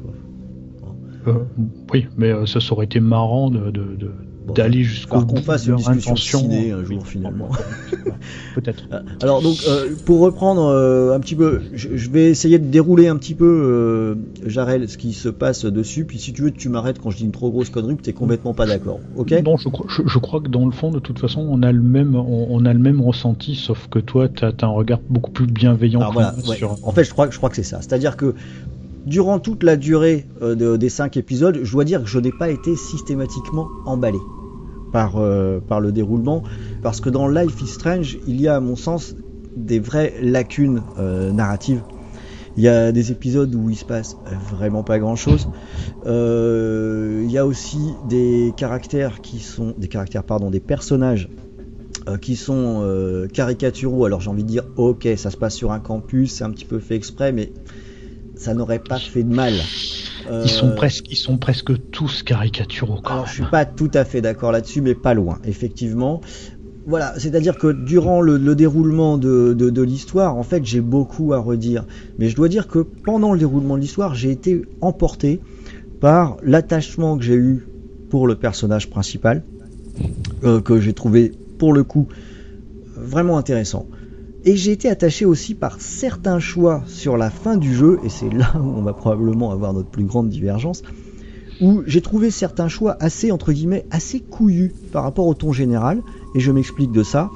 Oui, mais ça aurait été marrant d'aller jusqu'au bout qu'on fasse une discussion ciné un jour finalement. Peut-être. Alors donc pour reprendre un petit peu, je vais essayer de dérouler un petit peu Jarel, ce qui se passe dessus, puis si tu veux tu m'arrêtes quand je dis une trop grosse connerie que t'es complètement pas d'accord. Ok? Non, je crois que dans le fond de toute façon on a le même ressenti, sauf que toi t'as un regard beaucoup plus bienveillant. Alors, voilà, sur... En fait je crois que c'est ça, c'est-à-dire que durant toute la durée des 5 épisodes, je dois dire que je n'ai pas été systématiquement emballé par le déroulement, parce que dans Life is Strange, il y a à mon sens des vraies lacunes narratives. Il y a des épisodes où il se passe vraiment pas grand-chose. Il y a aussi des personnages qui sont caricaturaux. Alors j'ai envie de dire, ok, ça se passe sur un campus, c'est un petit peu fait exprès, mais ça n'aurait pas fait de mal. Ils sont presque tous caricaturaux. Alors je suis pas tout à fait d'accord là-dessus, mais pas loin, effectivement. Voilà, c'est-à-dire que durant le déroulement de l'histoire, en fait, j'ai beaucoup à redire. Mais je dois dire que pendant le déroulement de l'histoire, j'ai été emporté par l'attachement que j'ai eu pour le personnage principal, que j'ai trouvé, pour le coup, vraiment intéressant. Et j'ai été attaché aussi par certains choix sur la fin du jeu, et c'est là où on va probablement avoir notre plus grande divergence, où j'ai trouvé certains choix assez, entre guillemets, assez couillus par rapport au ton général, et je m'explique de ça.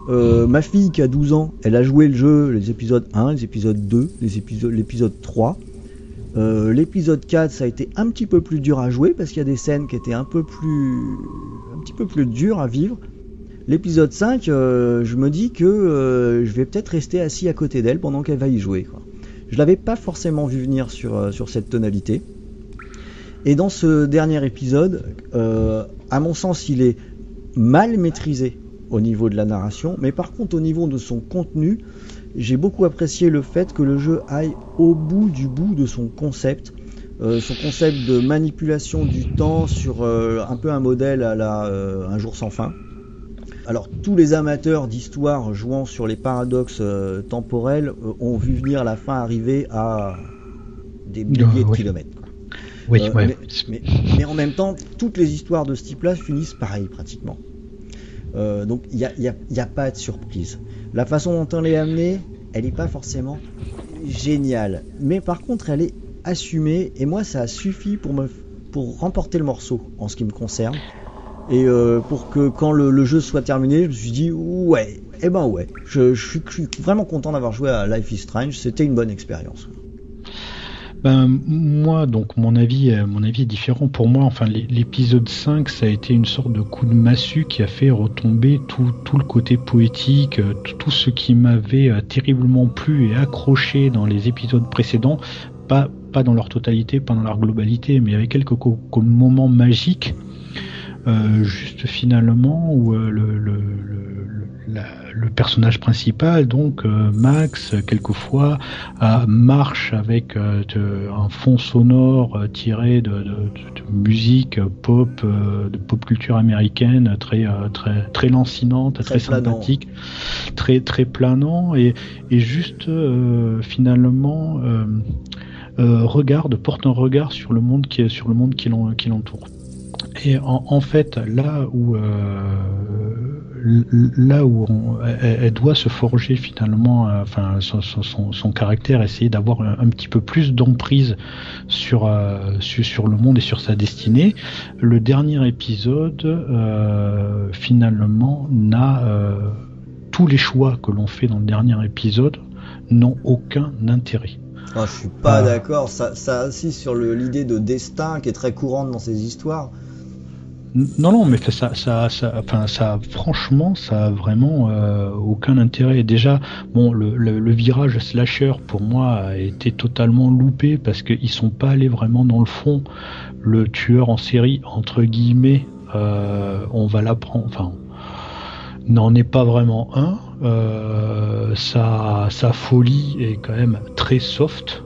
Ma fille qui a 12 ans, elle a joué le jeu, les épisodes 1, les épisodes 2, l'épisode 3. L'épisode 4, ça a été un petit peu plus dur à jouer, parce qu'il y a des scènes qui étaient un petit peu plus dures à vivre. L'épisode 5, je me dis que je vais peut-être rester assis à côté d'elle pendant qu'elle va y jouer, quoi. Je l'avais pas forcément vu venir sur cette tonalité. Et dans ce dernier épisode, à mon sens, il est mal maîtrisé au niveau de la narration, mais par contre au niveau de son contenu, j'ai beaucoup apprécié le fait que le jeu aille au bout de son concept de manipulation du temps sur un peu un modèle à la Un jour sans fin. Alors tous les amateurs d'histoire jouant sur les paradoxes temporels ont vu venir la fin arriver à des milliers de kilomètres. Oui, mais en même temps, toutes les histoires de ce type-là finissent pareil pratiquement. Donc il y a pas de surprise. La façon dont on l'est amenée, elle n'est pas forcément géniale, mais par contre elle est assumée, et moi ça a suffi pour remporter le morceau en ce qui me concerne, et pour que quand le jeu soit terminé, je me suis dit ouais, je suis vraiment content d'avoir joué à Life is Strange, c'était une bonne expérience. Moi, donc mon avis est différent. Pour moi, enfin, l'épisode 5, ça a été une sorte de coup de massue qui a fait retomber tout le côté poétique, tout ce qui m'avait terriblement plu et accroché dans les épisodes précédents, pas dans leur totalité, pas dans leur globalité, mais il y avait quelques moments magiques, juste finalement où le personnage principal, donc Max, quelquefois marche avec un fond sonore tiré de musique pop, de pop culture américaine, très lancinante, très sympathique, très planant, et juste finalement porte un regard sur le monde qui l'entoure. Et en fait, là où elle doit se forger finalement, son caractère, essayer d'avoir un petit peu plus d'emprise sur le monde et sur sa destinée. Le dernier épisode, finalement, tous les choix que l'on fait dans le dernier épisode n'ont aucun intérêt. Je suis pas d'accord, ça insiste sur l'idée de destin qui est très courante dans ces histoires. Non, mais ça, franchement, ça a vraiment aucun intérêt. Déjà, bon, le virage slasher pour moi a été totalement loupé parce qu'ils sont pas allés vraiment dans le fond. Le tueur en série, entre guillemets, on va l'apprendre. Enfin, n'en est pas vraiment un. Sa folie est quand même très soft.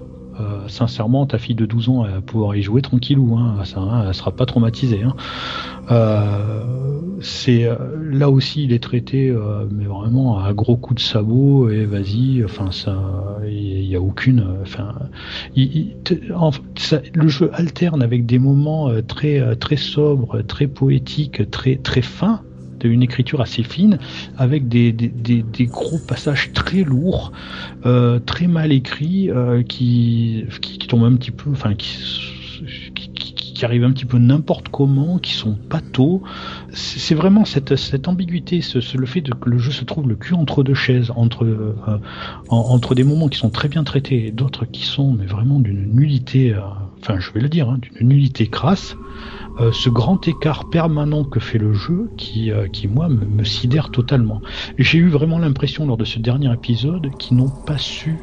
Sincèrement, ta fille de 12 ans elle va pouvoir y jouer tranquillou, elle sera pas traumatisée. Là aussi, il est traité, mais vraiment à gros coups de sabot, et vas-y, il y a aucune, le jeu alterne avec des moments très sobres, très poétiques, très fins, une écriture assez fine, avec des gros passages très lourds, très mal écrits, qui tombent un petit peu, qui arrivent un petit peu n'importe comment, qui sont pâteaux. C'est vraiment cette ambiguïté, le fait que le jeu se trouve le cul entre deux chaises, entre des moments qui sont très bien traités et d'autres qui sont mais vraiment d'une nullité, je vais le dire, d'une nullité crasse. Ce grand écart permanent que fait le jeu qui moi me sidère totalement. J'ai eu vraiment l'impression lors de ce dernier épisode qu'ils n'ont pas su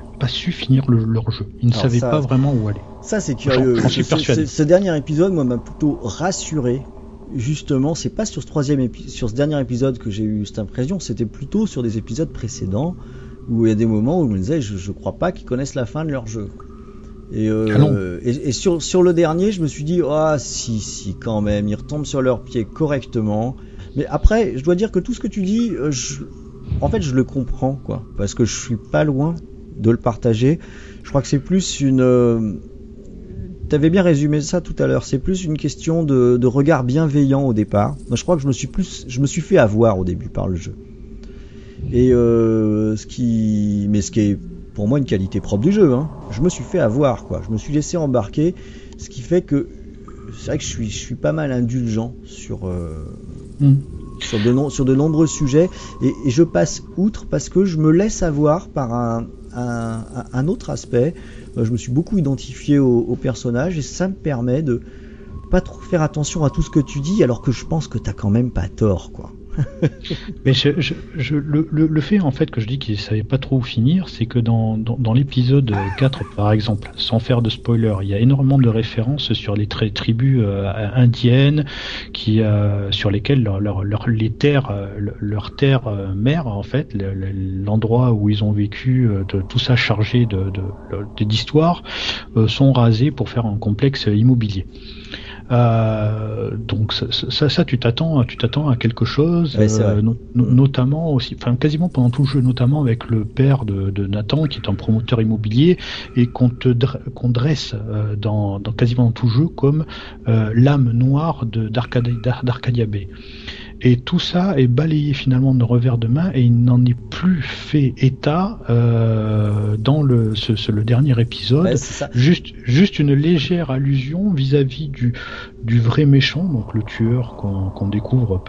finir leur jeu. Ils ne savaient pas vraiment où aller. Ça c'est curieux. J'en suis persuadé. Ce dernier épisode, moi, m'a plutôt rassuré. Justement, c'est pas sur ce dernier épisode que j'ai eu cette impression, c'était plutôt sur des épisodes précédents où il y a des moments où je me disais je crois pas qu'ils connaissent la fin de leur jeu. Et sur le dernier, je me suis dit si quand même, ils retombent sur leurs pieds correctement. Mais après, je dois dire que tout ce que tu dis, en fait, je le comprends, quoi, parce que je suis pas loin de le partager. Je crois que c'est plus t'avais bien résumé ça tout à l'heure. C'est plus une question de regard bienveillant au départ. Moi, je crois que je me suis fait avoir au début par le jeu. Et ce qui est pour moi une qualité propre du jeu, je me suis fait avoir, quoi. Je me suis laissé embarquer, ce qui fait que c'est vrai que je suis pas mal indulgent sur de nombreux sujets, et je passe outre parce que je me laisse avoir par un autre aspect. Je me suis beaucoup identifié au personnage, et ça me permet de pas trop faire attention à tout ce que tu dis, alors que je pense que t'as quand même pas tort, quoi. Mais le fait en fait que je dis qu'il savait pas trop où finir, c'est que dans l'épisode 4 par exemple, sans faire de spoiler, il y a énormément de références sur les tribus indiennes qui sur lesquelles leur terre mère en fait, l'endroit où ils ont vécu, tout ça chargé d'histoire, sont rasés pour faire un complexe immobilier. Donc ça tu t'attends à quelque chose, notamment aussi, enfin quasiment pendant tout le jeu, notamment avec le père de Nathan qui est un promoteur immobilier et qu'on dresse dans quasiment tout le jeu comme l'âme noire d'Arcadia Bay. Et tout ça est balayé finalement de revers de main et il n'en est plus fait état dans le dernier épisode. Juste une légère allusion vis-à-vis du vrai méchant, donc le tueur qu'on découvre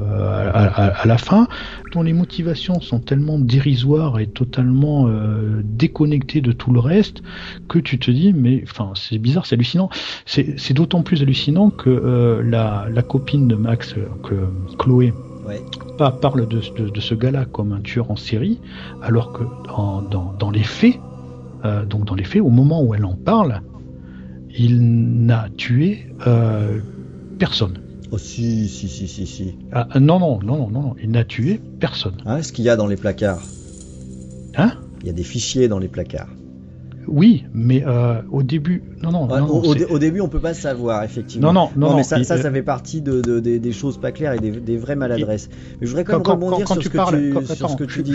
à la fin, dont les motivations sont tellement dérisoires et totalement déconnectées de tout le reste que tu te dis mais enfin c'est bizarre, c'est hallucinant. C'est d'autant plus hallucinant que la copine de Max, que Chloé, parle de ce gars-là comme un tueur en série, alors que dans les faits, au moment où elle en parle, il n'a tué personne. Oh si. Non, il n'a tué personne. Hein, ce qu'il y a dans les placards. Hein ? Il y a des fichiers dans les placards. Oui, mais au début, au début, on peut pas savoir effectivement. Non, mais ça fait partie des choses pas claires et des vraies maladresses. Mais je voudrais quand même rebondir sur ce que tu dis.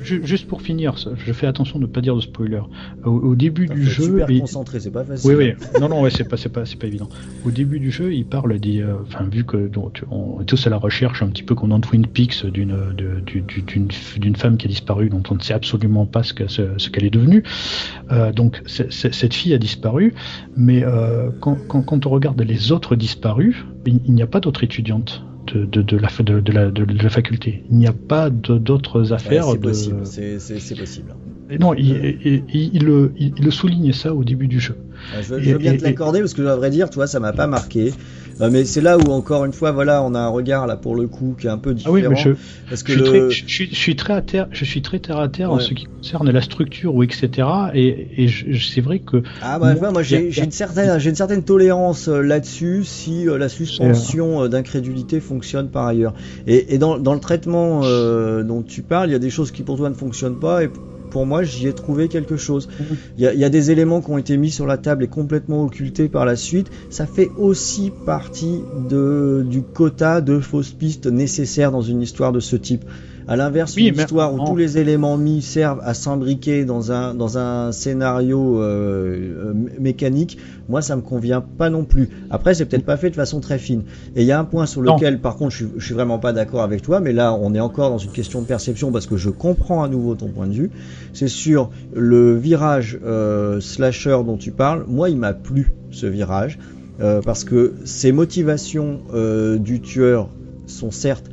Juste pour finir, je fais attention de ne pas dire de spoiler. Au début du jeu, super concentré, c'est pas facile. Oui. Non, c'est pas évident. Au début du jeu, il parle des, vu que on est tous à la recherche un petit peu comme dans Twin Peaks d'une femme qui a disparu, dont on ne sait absolument pas ce qu'elle est devenue. Donc cette fille a disparu, mais quand on regarde les autres disparus, il n'y a pas d'autres étudiantes de la faculté. Il n'y a pas d'autres affaires. C'est possible. C'est possible. Non, il le souligne ça au début du jeu. Je veux bien te l'accorder parce que à vrai dire, tu vois, ça m'a pas marqué. Mais c'est là où encore une fois, voilà, on a un regard là pour le coup qui est un peu différent. Ah oui, mais parce que je suis très terre à terre en ce qui concerne la structure ou etc. Et c'est vrai que moi j'ai une certaine tolérance là-dessus si la suspension d'incrédulité fonctionne par ailleurs. Et dans le traitement dont tu parles, il y a des choses qui pour toi ne fonctionnent pas et pour moi, j'y ai trouvé quelque chose. Il y a des éléments qui ont été mis sur la table et complètement occultés par la suite. Ça fait aussi partie du quota de fausses pistes nécessaires dans une histoire de ce type. À l'inverse, une histoire où tous les éléments mis servent à s'imbriquer dans un scénario mécanique, moi ça me convient pas non plus. Après, c'est peut-être pas fait de façon très fine. Et il y a un point sur lequel, par contre, je suis vraiment pas d'accord avec toi, mais là, on est encore dans une question de perception parce que je comprends à nouveau ton point de vue. C'est sur le virage slasher dont tu parles. Moi, il m'a plu ce virage parce que ces motivations du tueur sont certes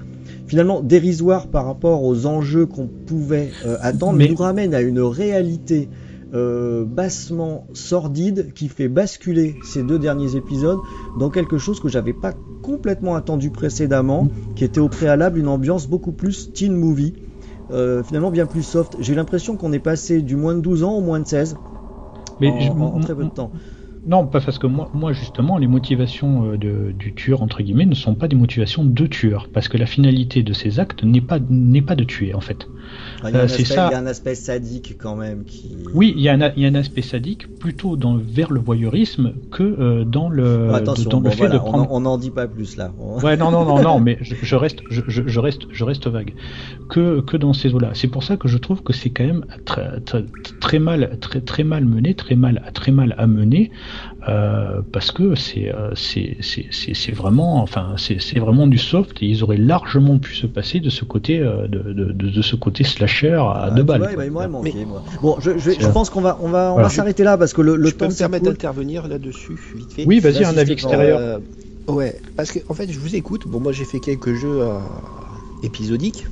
finalement dérisoire par rapport aux enjeux qu'on pouvait attendre, mais nous ramène à une réalité bassement sordide qui fait basculer ces deux derniers épisodes dans quelque chose que j'avais pas complètement attendu précédemment, qui était au préalable une ambiance beaucoup plus teen movie, finalement bien plus soft. J'ai l'impression qu'on est passé du moins de 12 ans au moins de 16 en très peu de temps. Non, pas parce que moi justement, les motivations du tueur entre guillemets ne sont pas des motivations de tueur, parce que la finalité de ces actes n'est pas de tuer en fait. Il y a un aspect sadique quand même qui. Oui, il y a un aspect sadique plutôt vers le voyeurisme que dans le fait de prendre. On n'en dit pas plus là. Ouais, non, mais je reste vague. Que dans ces eaux-là. C'est pour ça que je trouve que c'est quand même très mal mené, très mal amené. Parce que c'est vraiment du soft et ils auraient largement pu se passer de ce côté de ce côté slasher à deux balles. Il m'aurait manqué, moi. Bon, je pense qu'on va s'arrêter là parce que le je peux me permettre d'intervenir là-dessus vite fait. Oui, vas-y, un avis extérieur. Ouais, parce que en fait, je vous écoute. Bon, moi, j'ai fait quelques jeux épisodiques.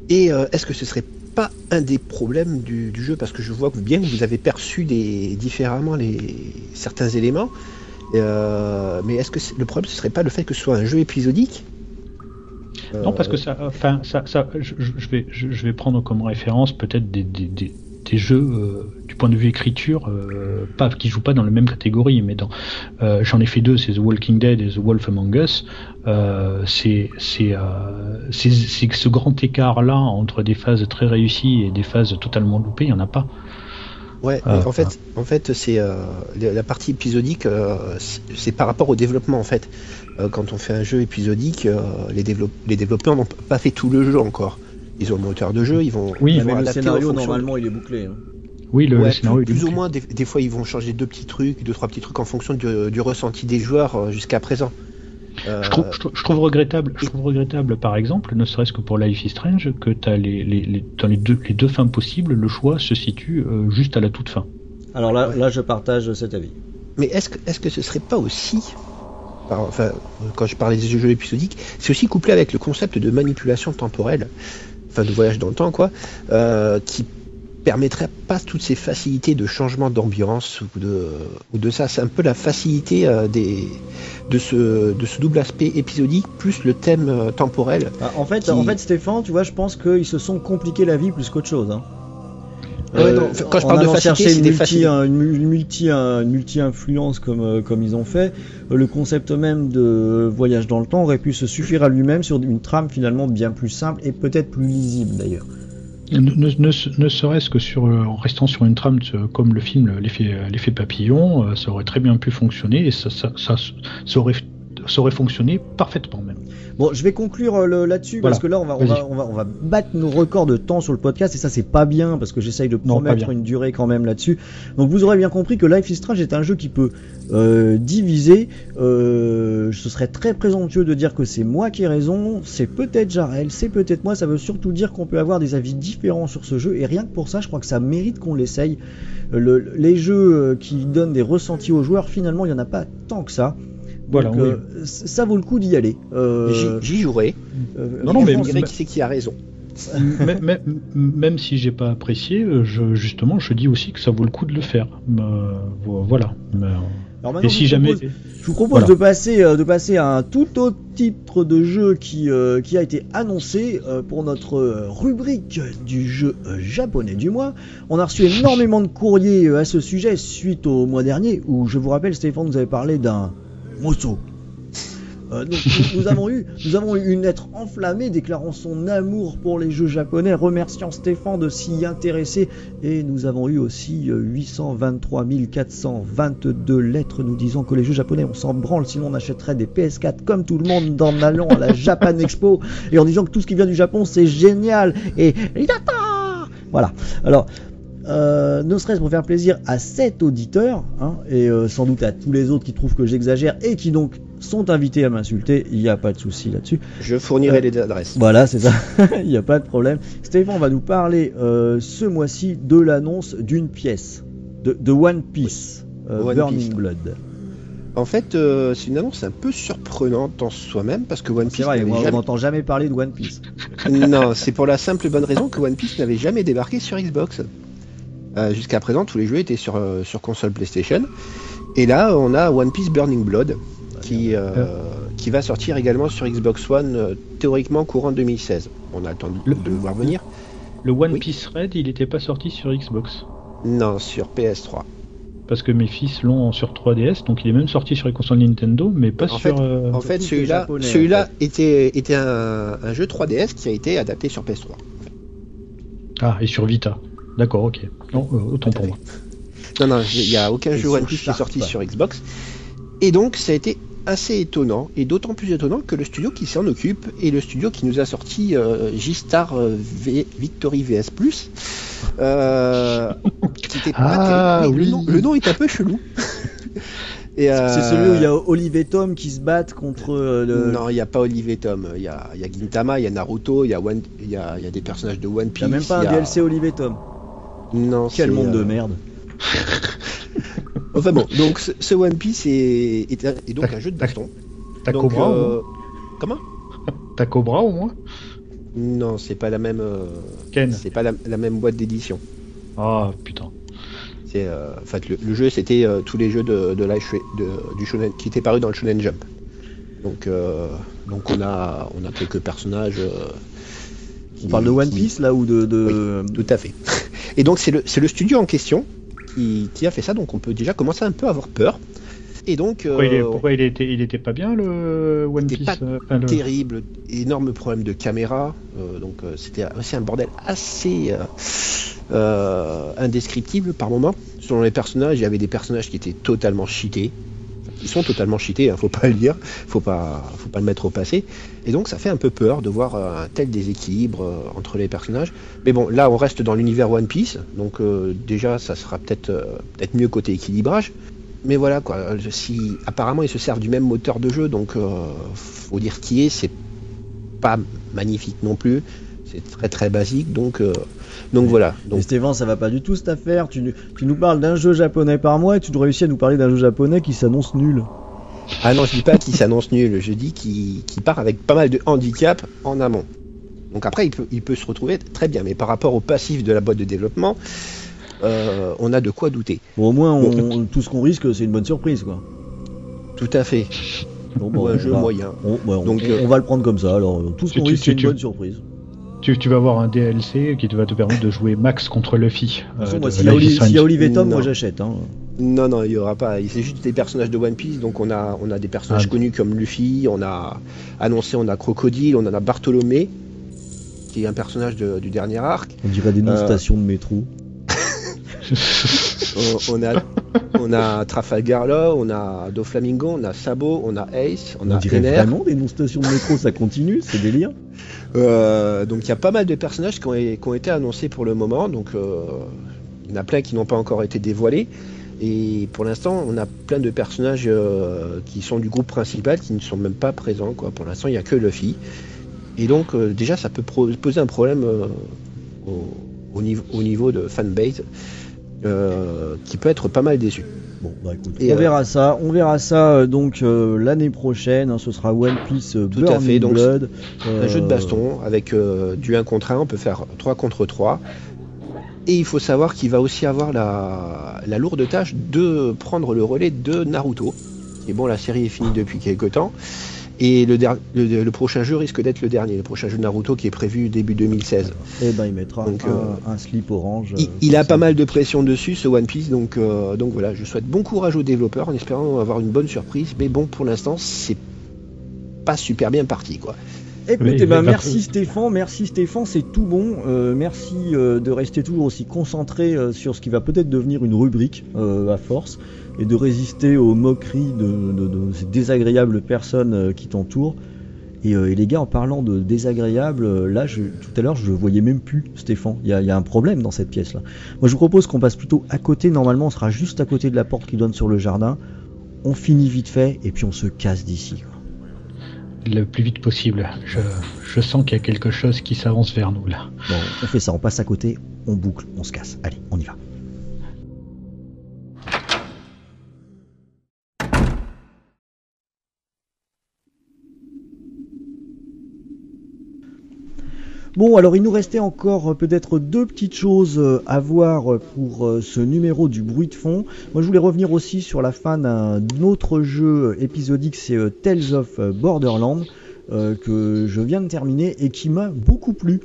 Et est-ce que ce serait pas un des problèmes du jeu, parce que je vois que vous avez perçu différemment certains éléments, mais est-ce que le problème ce serait pas le fait que ce soit un jeu épisodique Non, parce que je vais prendre comme référence peut-être des jeux du point de vue écriture, pas qui jouent pas dans la même catégorie, mais j'en ai fait 2, c'est The Walking Dead et The Wolf Among Us. C'est ce grand écart là entre des phases très réussies et des phases totalement loupées, il y en a pas. Ouais, en fait, c'est la partie épisodique, c'est par rapport au développement en fait. Quand on fait un jeu épisodique, les développeurs n'ont pas fait tout le jeu encore. Ils ont le moteur de jeu, ils vont. Oui, mais le adapter scénario en fonction normalement il est bouclé. Hein. Oui, le Ouais, scénario plus ou moins. Des fois, ils vont changer 2-3 petits trucs en fonction du ressenti des joueurs jusqu'à présent. Je trouve regrettable, par exemple, ne serait-ce que pour Life is Strange, que t'as dans les deux fins possibles, le choix se situe juste à la toute fin. Alors là, je partage cet avis. Mais est-ce que ce serait pas aussi, quand je parlais des jeux épisodiques, c'est aussi couplé avec le concept de manipulation temporelle, enfin de voyage dans le temps, quoi, qui permettrait pas toutes ces facilités de changement d'ambiance ou de ça. C'est un peu la facilité de ce double aspect épisodique plus le thème temporel. En fait, Stéphane, tu vois, je pense qu'ils se sont compliqué la vie plus qu'autre chose. Hein. Non, quand je parle de facilité, c'est des facilités. Une multi-influence comme ils ont fait. Le concept même de voyage dans le temps aurait pu se suffire à lui-même sur une trame finalement bien plus simple et peut-être plus lisible d'ailleurs. Ne serait-ce que en restant sur une trame comme le film l'effet papillon, ça aurait très bien pu fonctionner et ça aurait fonctionné parfaitement même. Bon, je vais conclure là-dessus parce que là on va battre nos records de temps sur le podcast et ça c'est pas bien parce que j'essaye de promettre une durée quand même là-dessus. Donc vous aurez bien compris que Life is Strange est un jeu qui peut diviser. Ce serait très présomptueux de dire que c'est moi qui ai raison, c'est peut-être Jarel, c'est peut-être moi. Ça veut surtout dire qu'on peut avoir des avis différents sur ce jeu et rien que pour ça, je crois que ça mérite qu'on l'essaye. Les jeux qui donnent des ressentis aux joueurs, finalement, il y en a pas tant que ça. Voilà, donc, ça vaut le coup d'y aller. J'y jouerai. Mais on dirait qui c'est qui a raison. Même si j'ai pas apprécié, je dis aussi que ça vaut le coup de le faire. Voilà. Alors et si jamais, je vous propose de passer à un tout autre titre de jeu qui a été annoncé pour notre rubrique du jeu japonais du mois. On a reçu énormément de courriers à ce sujet suite au mois dernier où, je vous rappelle, Stéphane nous avait parlé d'un Mosso. Donc nous avons eu une lettre enflammée déclarant son amour pour les jeux japonais, remerciant Stéphane de s'y intéresser, et nous avons eu aussi 823 422 lettres nous disant que les jeux japonais on s'en branle, sinon on achèterait des PS4 comme tout le monde en allant à la Japan Expo et en disant que tout ce qui vient du Japon c'est génial et yata. Voilà. Alors ne serait-ce pour faire plaisir à cet auditeur, et sans doute à tous les autres qui trouvent que j'exagère et qui donc sont invités à m'insulter, il n'y a pas de souci là-dessus. Je fournirai les adresses. Voilà, c'est ça, il n'y a pas de problème. Stéphane va nous parler ce mois-ci de l'annonce d'une pièce, de One Piece, Burning Blood. En fait, c'est une annonce un peu surprenante en soi-même parce que One Piece. C'est vrai, on n'entend jamais parler de One Piece. Non, c'est pour la simple et bonne raison que One Piece n'avait jamais débarqué sur Xbox. Jusqu'à présent, tous les jeux étaient sur console PlayStation. Et là, on a One Piece Burning Blood qui va sortir également sur Xbox One, théoriquement courant 2016. On a le temps de le voir venir. Le One Piece Red, il n'était pas sorti sur Xbox? Non, sur PS3. Parce que mes fils l'ont sur 3DS, donc il est même sorti sur les consoles Nintendo, mais pas sur... En fait, celui-là était un jeu 3DS qui a été adapté sur PS3. Ah, et sur Vita. D'accord, ok. Non, autant pour moi. Non, il n'y a aucun jeu One Piece qui est sorti sur Xbox. Et donc, ça a été assez étonnant, et d'autant plus étonnant que le studio qui s'en occupe est le studio qui nous a sorti J-Star Victory VS+, qui était pas le nom est un peu chelou. Et c'est celui où il y a Olive et Tom qui se battent contre Non, il n'y a pas Olive et Tom. Il y a Gintama, il y a Naruto, il y a des personnages de One Piece. Il n'y a même pas un DLC Olive et Tom. Non, quel monde de merde. Enfin bon, donc ce One Piece est donc un jeu de baston. T'as Cobra au moins Comment? T'as Cobra au moins? Non, c'est pas la même. Ken. C'est pas la même boîte d'édition. Ah putain. C'est en fait le jeu c'était tous les jeux du shonen qui étaient parus dans le Shonen Jump. Donc on a quelques personnages. On parle de One Piece là ou de... Oui, tout à fait. Et donc c'est le studio en question qui a fait ça, donc on peut déjà commencer un peu à avoir peur. Et donc pourquoi il était pas bien le One Piece, pas terrible, énorme problème de caméra, donc c'était aussi un bordel assez indescriptible par moment. Selon les personnages, il y avait des personnages qui étaient totalement cheatés. Ils sont totalement cheatés, faut pas le dire, faut pas le mettre au passé. Et donc ça fait un peu peur de voir un tel déséquilibre entre les personnages. Mais bon, là on reste dans l'univers One Piece, donc déjà ça sera peut-être mieux côté équilibrage. Mais voilà quoi, si apparemment ils se servent du même moteur de jeu, donc faut dire qui est, c'est pas magnifique non plus, c'est très très basique, donc voilà. Donc... Mais Stéphane, ça va pas du tout cette affaire, tu nous parles d'un jeu japonais par mois et tu réussis à nous parler d'un jeu japonais qui s'annonce nul. Ah non, je dis pas qu'il s'annonce nul, je dis qu'il part avec pas mal de handicap en amont. Donc après il peut se retrouver très bien, mais par rapport au passif de la boîte de développement, on a de quoi douter. Bon, au moins, tout ce qu'on risque, c'est une bonne surprise, quoi. Tout à fait. Bon, un jeu moyen. Donc, on va le prendre comme ça. Alors, tout ce qu'on risque, c'est une bonne surprise. Tu vas avoir un DLC qui va te permettre de jouer Max contre Luffy. S'il y a Olivier Tom, moi j'achète. Hein. Non, il y aura pas. C'est juste des personnages de One Piece. Donc on a des personnages connus comme Luffy. On a annoncé, on a Crocodile, on en a Bartholomé, qui est un personnage du dernier arc. On dirait des stations de métro. on a Trafalgar Law, on a Doflamingo, on a Sabo, on a Ace, on a dirait vraiment des non-stations de métro, ça continue, c'est délire. Donc il y a pas mal de personnages qui ont été annoncés pour le moment, donc il y en a plein qui n'ont pas encore été dévoilés. Et pour l'instant, on a plein de personnages qui sont du groupe principal qui ne sont même pas présents, quoi. Pour l'instant, il n'y a que Luffy. Et donc déjà, ça peut poser un problème au niveau de fanbase. Qui peut être pas mal déçu. Bon, bah écoute, on verra ça donc l'année prochaine. Hein, ce sera One Piece Burning Blood. Un jeu de baston avec du 1 contre 1. On peut faire 3 contre 3. Et il faut savoir qu'il va aussi avoir la lourde tâche de prendre le relais de Naruto. Et bon, la série est finie depuis quelques temps. Et le prochain jeu risque d'être le dernier, le prochain jeu de Naruto qui est prévu début 2016. Et ben il mettra un slip orange. Il a pas mal de pression dessus, ce One Piece, donc voilà, je souhaite bon courage aux développeurs en espérant avoir une bonne surprise. Mais bon, pour l'instant, c'est pas super bien parti, quoi. Écoutez, merci Stéphane, c'est tout bon. Merci de rester toujours aussi concentré sur ce qui va peut-être devenir une rubrique à force. Et de résister aux moqueries de ces désagréables personnes qui t'entourent. Et les gars, en parlant de désagréables, là, tout à l'heure, je voyais même plus Stéphane. Il y a un problème dans cette pièce-là. Moi, je vous propose qu'on passe plutôt à côté. Normalement, on sera juste à côté de la porte qui donne sur le jardin. On finit vite fait et puis on se casse d'ici, quoi. Le plus vite possible. Je sens qu'il y a quelque chose qui s'avance vers nous, là. Bon, on fait ça, on passe à côté, on boucle, on se casse. Allez, on y va. Bon, alors il nous restait encore peut-être deux petites choses à voir pour ce numéro du bruit de fond. Moi je voulais revenir aussi sur la fin d'un autre jeu épisodique, c'est Tales of Borderlands, que je viens de terminer et qui m'a beaucoup plu.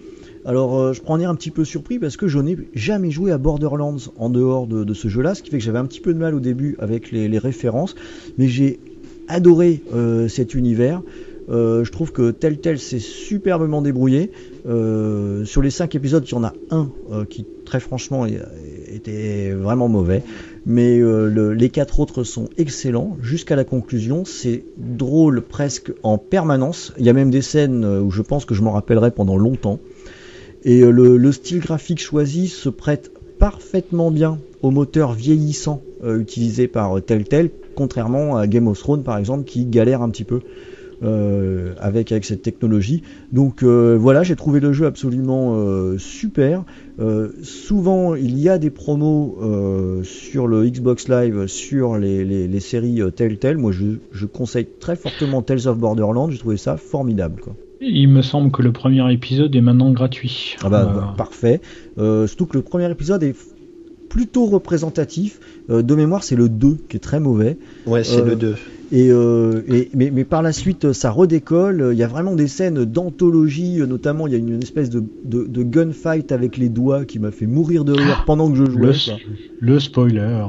Alors je prends en air un petit peu surpris parce que je n'ai jamais joué à Borderlands en dehors de ce jeu-là, ce qui fait que j'avais un petit peu de mal au début avec les références, mais j'ai adoré cet univers. Je trouve que Telltale s'est superbement débrouillé. Sur les 5 épisodes, il y en a un qui très franchement était vraiment mauvais, mais les 4 autres sont excellents jusqu'à la conclusion. C'est drôle presque en permanence. Il y a même des scènes où je pense que je m'en rappellerai pendant longtemps. Et le style graphique choisi se prête parfaitement bien au moteur vieillissant utilisé par Telltale, contrairement à Game of Thrones par exemple qui galère un petit peu avec cette technologie. Donc voilà, j'ai trouvé le jeu absolument super. Souvent il y a des promos sur le Xbox Live sur les séries Telltale. Moi je conseille très fortement Tales of Borderlands, j'ai trouvé ça formidable, quoi. Il me semble que le premier épisode est maintenant gratuit. Ah bah, parfait. Surtout que le premier épisode est plutôt représentatif. De mémoire, c'est le 2 qui est très mauvais. Ouais, c'est le 2. Mais par la suite, ça redécolle. Il y a vraiment des scènes d'anthologie, notamment il y a une espèce de gunfight avec les doigts qui m'a fait mourir de rire pendant que je jouais. Le spoiler.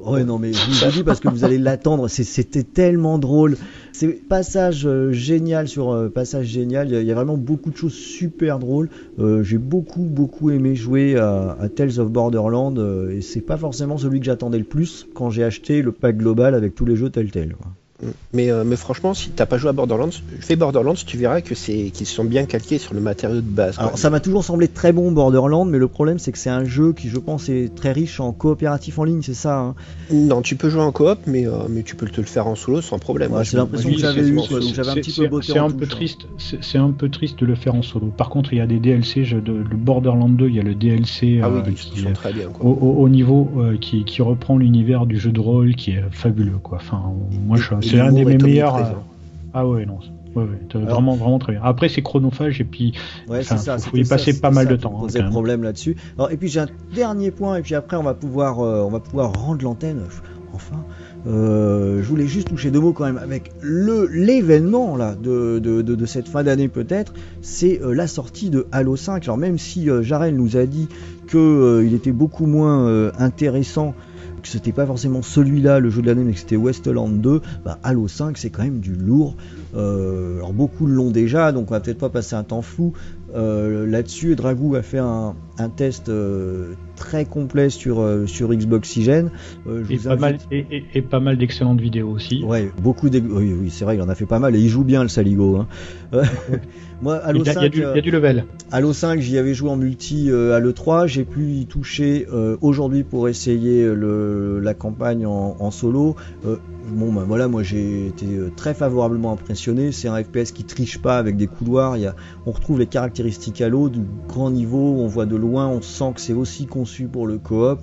Ouais, non, mais je vous dis parce que vous allez l'attendre. C'était tellement drôle. C'est passage génial sur passage génial. Il y a vraiment beaucoup de choses super drôles. J'ai beaucoup aimé jouer à Tales of Borderlands et c'est pas forcément celui que j'attendais le plus quand j'ai acheté le pack global avec tous les jeux Telltale. Mais franchement, si t'as pas joué à Borderlands, fais Borderlands, tu verras qu'ils sont bien calqués sur le matériau de base. Alors ça m'a toujours semblé très bon Borderlands, mais le problème c'est que c'est un jeu qui, je pense, est très riche en coopératif en ligne, c'est ça hein. Non, tu peux jouer en coop, mais tu peux te le faire en solo sans problème. Ouais, c'est l'impression que j'avais eu, donc j'avais un petit peu botté en touche. C'est un peu triste de le faire en solo. Par contre, il y a des DLC, le Borderlands 2, il y a le DLC qui sont très bien, quoi. Au niveau qui reprend l'univers du jeu de rôle, qui est fabuleux, quoi. Enfin, moi c'est un des meilleurs. Ah ouais, non. Ouais, vraiment très bien. Après, c'est chronophage et puis faut y passer pas mal de temps. Poser problème là-dessus. Alors, et puis j'ai un dernier point et puis après on va pouvoir rendre l'antenne. Enfin, je voulais juste toucher deux mots quand même avec l'événement là de cette fin d'année peut-être. C'est la sortie de Halo 5. Alors même si Jarel nous a dit que il était beaucoup moins intéressant, que c'était pas forcément celui-là le jeu de l'année mais que c'était Wasteland 2, Halo 5 c'est quand même du lourd. Alors beaucoup l'ont déjà, donc on va peut-être pas passer un temps fou là-dessus. Dragou a fait un test très complet sur Xbox Oxygen. Et pas mal d'excellentes vidéos aussi. Ouais, oui, c'est vrai, il en a fait pas mal et il joue bien le Saligo. Hein. Moi, Halo 5, il y a du level. Halo 5, j'y avais joué en multi à l'E3, j'ai pu y toucher aujourd'hui pour essayer la campagne en solo. Voilà, moi j'ai été très favorablement impressionné. C'est un FPS qui triche pas avec des couloirs. On retrouve les caractéristiques Halo du grand niveau. On voit de loin, on sent que c'est aussi conçu pour le coop.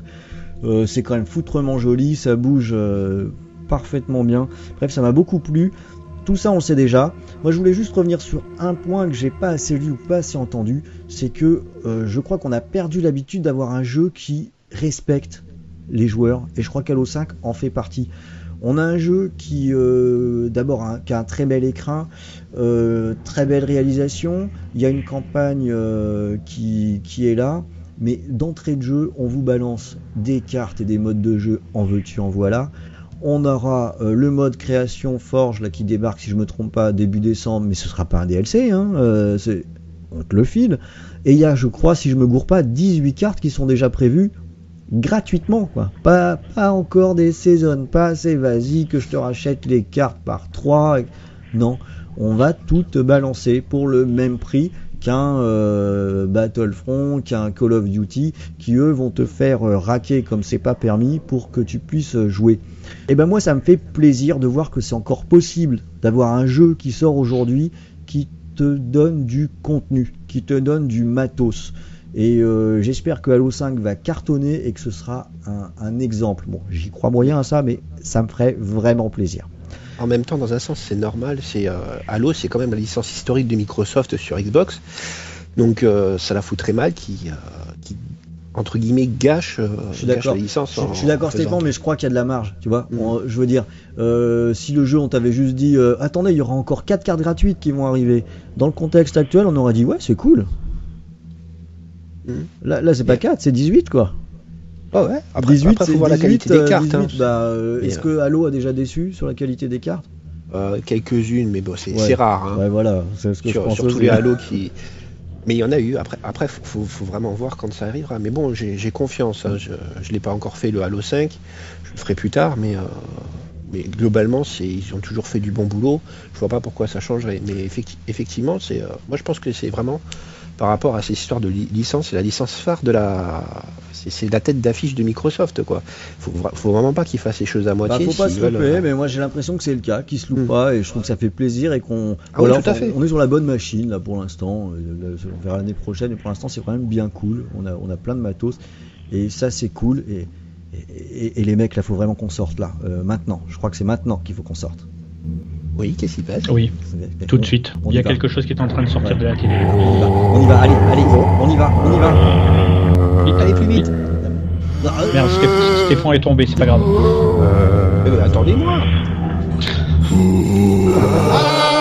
C'est quand même foutrement joli, ça bouge parfaitement bien. Bref, ça m'a beaucoup plu. Tout ça on le sait déjà. Moi je voulais juste revenir sur un point que j'ai pas assez lu ou pas assez entendu. C'est que je crois qu'on a perdu l'habitude d'avoir un jeu qui respecte les joueurs. Et je crois qu'Halo 5 en fait partie. On a un jeu qui qui a un très bel écran, très belle réalisation. Il y a une campagne qui est là. Mais d'entrée de jeu, on vous balance des cartes et des modes de jeu en veux-tu, en voilà. On aura le mode création Forge là, qui débarque, si je me trompe pas, début décembre, mais ce sera pas un DLC, hein, on te le file. Et il y a, je crois, si je me gourre pas, 18 cartes qui sont déjà prévues gratuitement, quoi. Pas encore des saisons, pas assez, vas-y que je te rachète les cartes par 3. Non, on va tout te balancer pour le même prix qu'un Battlefront, qu'un Call of Duty, qui eux vont te faire raquer comme c'est pas permis pour que tu puisses jouer. Et moi ça me fait plaisir de voir que c'est encore possible d'avoir un jeu qui sort aujourd'hui qui te donne du contenu, qui te donne du matos. Et j'espère que Halo 5 va cartonner et que ce sera un exemple. Bon, j'y crois moyen à ça, mais ça me ferait vraiment plaisir. En même temps, dans un sens, c'est normal. Halo, c'est quand même la licence historique de Microsoft sur Xbox. Donc, ça la fout très mal qui entre guillemets, gâche la licence. Je suis d'accord, Stéphane, mais je crois qu'il y a de la marge. Tu vois, je veux dire, si le jeu, on t'avait juste dit, attendez, il y aura encore 4 cartes gratuites qui vont arriver. Dans le contexte actuel, on aurait dit, ouais, c'est cool. Là, c'est pas 4, c'est 18, quoi. Oh ouais. Après, 18, faut voir la qualité des cartes. 18, est-ce que Halo a déjà déçu sur la qualité des cartes? Quelques-unes, mais bon, c'est rare. Hein. Ouais, voilà. C'est ce que je pense sur tous les Halo qui. Mais il y en a eu. Après, faut vraiment voir quand ça arrivera. Mais bon, j'ai confiance. Hein. Je l'ai pas encore fait le Halo 5. Je le ferai plus tard, mais globalement, ils ont toujours fait du bon boulot. Je vois pas pourquoi ça changerait. Mais effectivement, moi je pense que c'est vraiment par rapport à ces histoires de licence, c'est la licence phare c'est la tête d'affiche de Microsoft, quoi. Faut vraiment pas qu'ils fassent les choses à moitié. Faut pas se louper, mais moi j'ai l'impression que c'est le cas, qu'ils se loupent pas, et je trouve que ça fait plaisir et qu'on. Oui, tout à fait. On est sur la bonne machine là pour l'instant. On verra l'année prochaine, mais pour l'instant c'est quand même bien cool. On a plein de matos et ça c'est cool. Et les mecs là, faut vraiment qu'on sorte là maintenant. Je crois que c'est maintenant qu'il faut qu'on sorte. Oui, qu'est-ce qui se passe? Oui, tout de suite. Il y a quelque chose qui est en train de sortir de la télé. On y va, allez, on y va. Allez plus vite. Merde, Stéphane est tombé, c'est pas grave. Attendez-moi. fond.